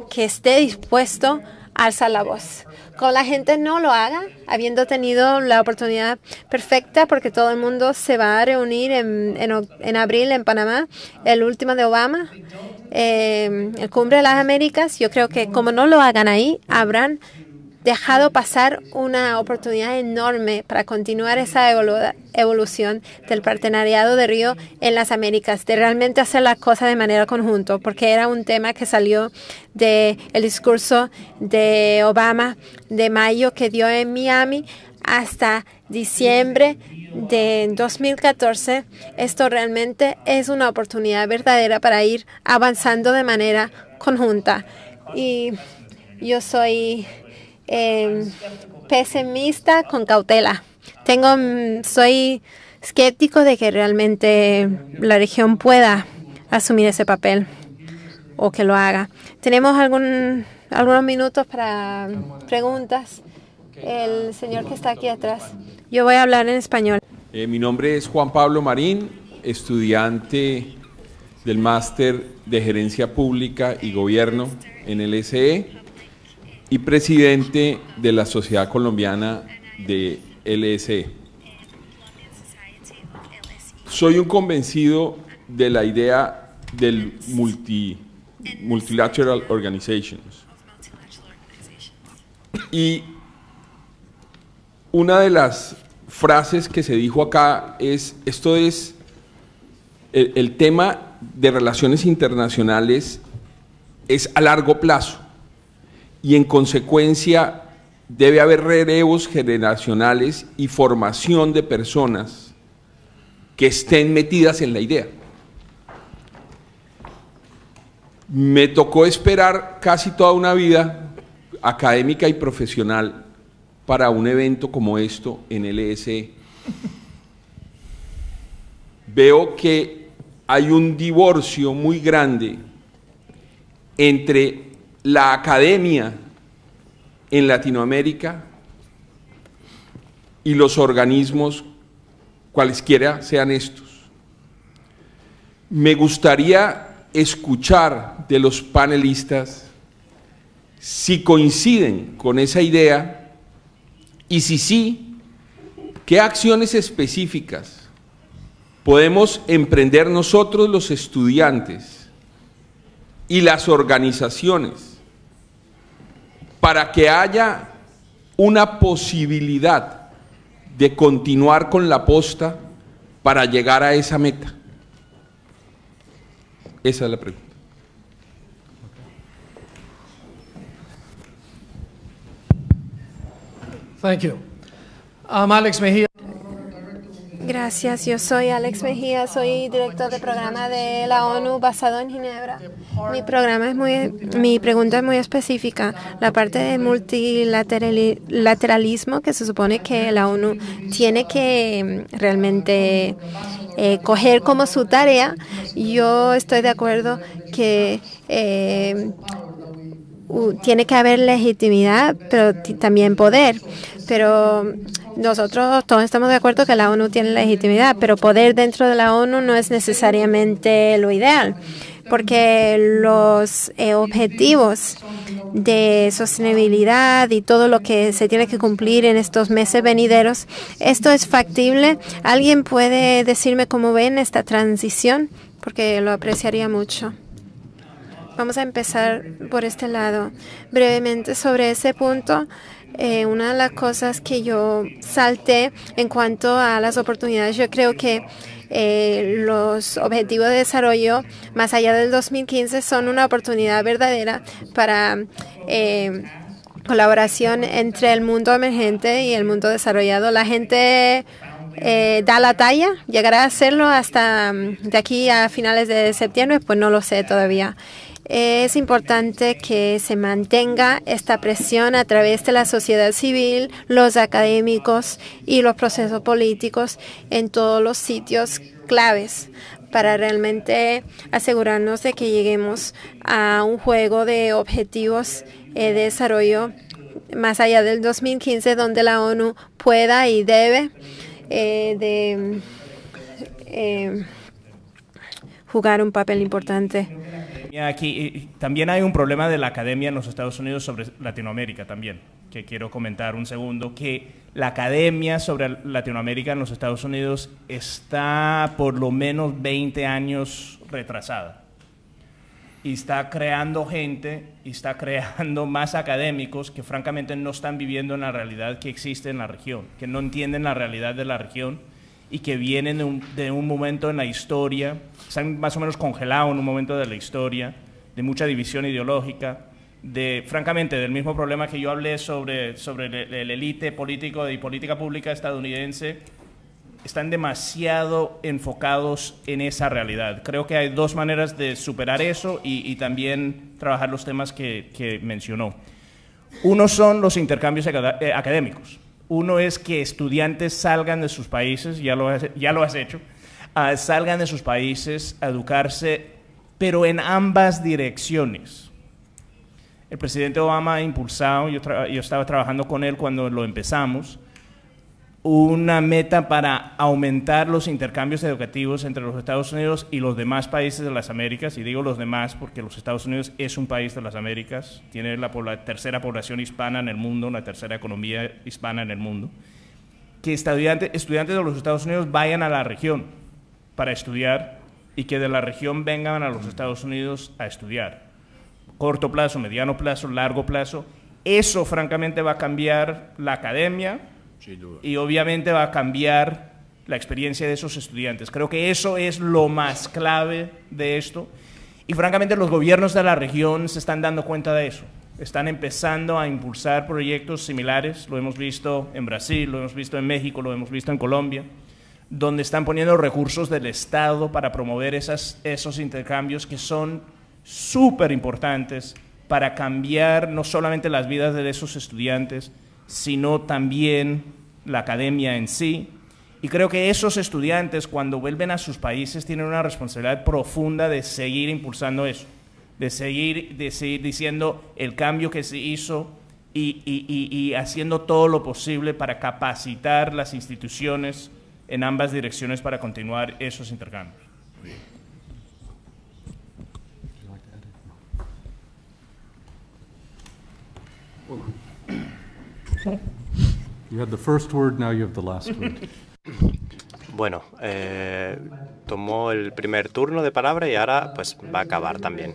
E: que esté dispuesto a alzar la voz. Cuando la gente no lo haga, habiendo tenido la oportunidad perfecta, porque todo el mundo se va a reunir en abril en Panamá, el último de Obama, el Cumbre de las Américas, yo creo que como no lo hagan ahí, habrán dejado pasar una oportunidad enorme para continuar esa evolución del Partenariado de Río en las Américas, de realmente hacer las cosas de manera conjunta, porque era un tema que salió del discurso de Obama de mayo que dio en Miami hasta diciembre de 2014. Esto realmente es una oportunidad verdadera para ir avanzando de manera conjunta. Y yo soy pesimista con cautela. Soy escéptico de que realmente la región pueda asumir ese papel o que lo haga. Tenemos algunos minutos para preguntas. El señor que está aquí atrás. Yo voy a hablar en español.
H: Mi nombre es Juan Pablo Marín, estudiante del Máster de Gerencia Pública y Gobierno en el LSE y presidente de la Sociedad Colombiana de LSE. Soy un convencido de la idea del Multilateral Organizations. Y una de las frases que se dijo acá es, esto es, el tema de relaciones internacionales es a largo plazo y en consecuencia debe haber relevos generacionales y formación de personas que estén metidas en la idea. Me tocó esperar casi toda una vida académica y profesional para un evento como esto en el LSE. Veo que hay un divorcio muy grande entre la academia en Latinoamérica y los organismos, cualesquiera sean estos. Me gustaría escuchar de los panelistas si coinciden con esa idea. Y si sí, ¿qué acciones específicas podemos emprender nosotros los estudiantes y las organizaciones para que haya una posibilidad de continuar con la posta para llegar a esa meta? Esa es la pregunta.
I: Thank you. I'm Alex Mejía.
E: Gracias, yo soy Alex Mejía, soy director de programa de la ONU basado en Ginebra. Mi pregunta es muy específica. La parte de multilateralismo que se supone que la ONU tiene que realmente coger como su tarea, yo estoy de acuerdo que tiene que haber legitimidad, pero también poder. Pero nosotros todos estamos de acuerdo que la ONU tiene legitimidad, pero poder dentro de la ONU no es necesariamente lo ideal, porque los objetivos de sostenibilidad y todo lo que se tiene que cumplir en estos meses venideros, ¿esto es factible? ¿Alguien puede decirme cómo ven esta transición? Porque lo apreciaría mucho. Vamos a empezar por este lado. Brevemente sobre ese punto, una de las cosas que yo salté en cuanto a las oportunidades, yo creo que los objetivos de desarrollo más allá del 2015 son una oportunidad verdadera para colaboración entre el mundo emergente y el mundo desarrollado. La gente da la talla, llegará a hacerlo hasta de aquí a finales de septiembre, pues no lo sé todavía. Es importante que se mantenga esta presión a través de la sociedad civil, los académicos y los procesos políticos en todos los sitios claves para realmente asegurarnos de que lleguemos a un juego de objetivos de desarrollo más allá del 2015, donde la ONU pueda y debe jugar un papel importante.
G: Aquí también hay un problema de la academia en los Estados Unidos sobre Latinoamérica también, que quiero comentar un segundo, que la academia sobre Latinoamérica en los Estados Unidos está por lo menos 20 años retrasada. y está creando gente y está creando más académicos que francamente no están viviendo en la realidad que existe en la región, que no entienden la realidad de la región y que vienen de un momento en la historia, están más o menos congelados en un momento de la historia, de mucha división ideológica, francamente, del mismo problema que yo hablé sobre el élite político y política pública estadounidense. Están demasiado enfocados en esa realidad. Creo que hay dos maneras de superar eso y también trabajar los temas que mencionó. Uno son los intercambios académicos. Uno es que estudiantes salgan de sus países, ya lo has hecho, salgan de sus países a educarse, pero en ambas direcciones. El presidente Obama ha impulsado, yo estaba trabajando con él cuando lo empezamos, una meta para aumentar los intercambios educativos entre los Estados Unidos y los demás países de las Américas, y digo los demás porque los Estados Unidos es un país de las Américas, tiene la tercera población hispana en el mundo, la tercera economía hispana en el mundo, que estudiantes de los Estados Unidos vayan a la región para estudiar y que de la región vengan a los Estados Unidos a estudiar. Corto plazo, mediano plazo, largo plazo. Eso francamente va a cambiar la academia y obviamente va a cambiar la experiencia de esos estudiantes. Creo que eso es lo más clave de esto y francamente los gobiernos de la región se están dando cuenta de eso. Están empezando a impulsar proyectos similares, lo hemos visto en Brasil, lo hemos visto en México, lo hemos visto en Colombia, donde están poniendo recursos del Estado para promover esos intercambios que son súper importantes para cambiar no solamente las vidas de esos estudiantes, sino también la academia en sí. Y creo que esos estudiantes, cuando vuelven a sus países, tienen una responsabilidad profunda de seguir impulsando eso, de seguir diciendo el cambio que se hizo y haciendo todo lo posible para capacitar las instituciones en ambas direcciones para continuar esos intercambios.
B: You had the first word, now you have the last word.
A: Bueno, tomó el primer turno de palabra y ahora pues va a acabar también.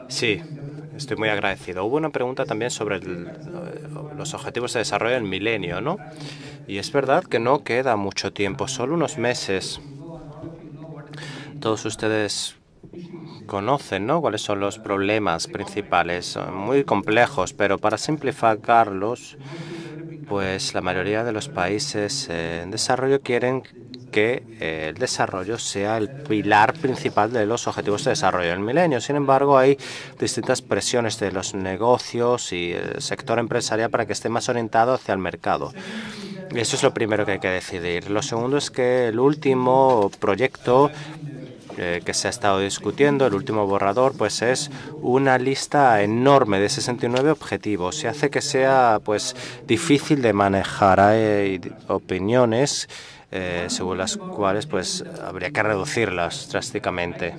A: Sí, estoy muy agradecido. Hubo una pregunta también sobre los objetivos de desarrollo del milenio, ¿no? Y es verdad que no queda mucho tiempo, solo unos meses. Todos ustedes conocen, ¿no?, cuáles son los problemas principales. Son muy complejos, pero para simplificarlos, pues la mayoría de los países en desarrollo quieren que el desarrollo sea el pilar principal de los objetivos de desarrollo del milenio. Sin embargo, hay distintas presiones de los negocios y el sector empresarial para que esté más orientado hacia el mercado. Eso es lo primero que hay que decidir. Lo segundo es que el último proyecto que se ha estado discutiendo, el último borrador, pues es una lista enorme de 69 objetivos. Se hace que sea pues difícil de manejar. Hay opiniones según las cuales pues habría que reducirlas drásticamente.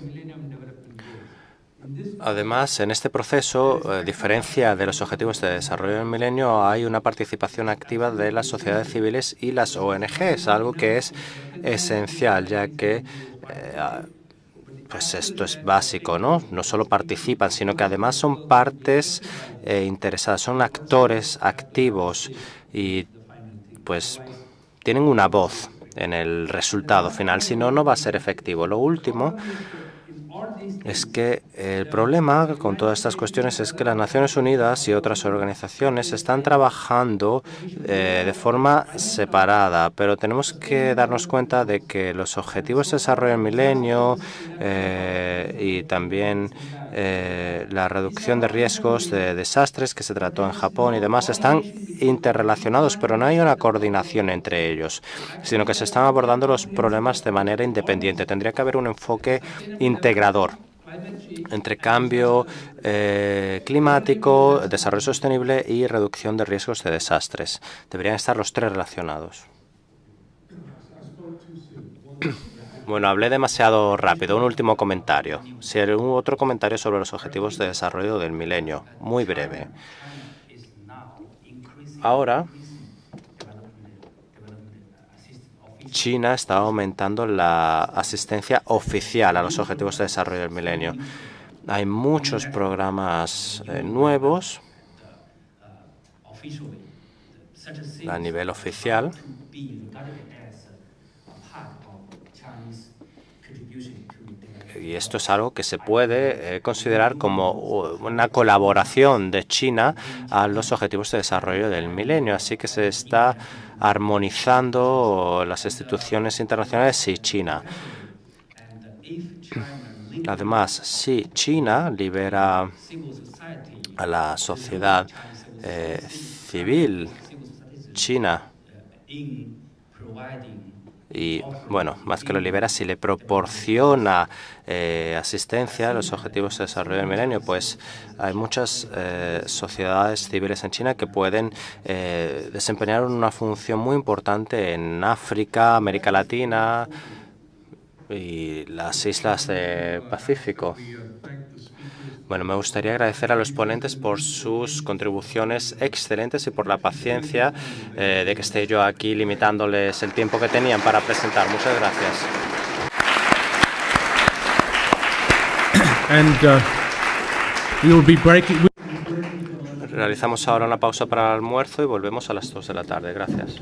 A: Además, en este proceso, a diferencia de los objetivos de desarrollo del milenio, hay una participación activa de las sociedades civiles y las ONGs, algo que es esencial, ya que pues esto es básico, ¿no? No solo participan, sino que además son partes interesadas, son actores activos y pues tienen una voz en el resultado final, si no, no va a ser efectivo. Lo último es que el problema con todas estas cuestiones es que las Naciones Unidas y otras organizaciones están trabajando de forma separada, pero tenemos que darnos cuenta de que los objetivos de desarrollo del milenio y también la reducción de riesgos de desastres que se trató en Japón y demás están interrelacionados, pero no hay una coordinación entre ellos, sino que se están abordando los problemas de manera independiente. Tendría que haber un enfoque integrador entre cambio climático, desarrollo sostenible y reducción de riesgos de desastres. Deberían estar los tres relacionados. Bueno, hablé demasiado rápido. Un último comentario. Si hay algún otro comentario sobre los objetivos de desarrollo del milenio, muy breve. Ahora, China está aumentando la asistencia oficial a los objetivos de desarrollo del milenio. Hay muchos programas nuevos a nivel oficial y esto es algo que se puede considerar como una colaboración de China a los objetivos de desarrollo del milenio. Así que se está armonizando las instituciones internacionales y China. Además, si China libera a la sociedad civil china y, bueno, más que lo libera, si le proporciona asistencia a los objetivos de desarrollo del milenio, pues hay muchas sociedades civiles en China que pueden desempeñar una función muy importante en África, América Latina y las islas del Pacífico. Bueno, me gustaría agradecer a los ponentes por sus contribuciones excelentes y por la paciencia de que esté yo aquí limitándoles el tiempo que tenían para presentar. Muchas gracias. Realizamos ahora una pausa para el almuerzo y volvemos a las 2 de la tarde. Gracias.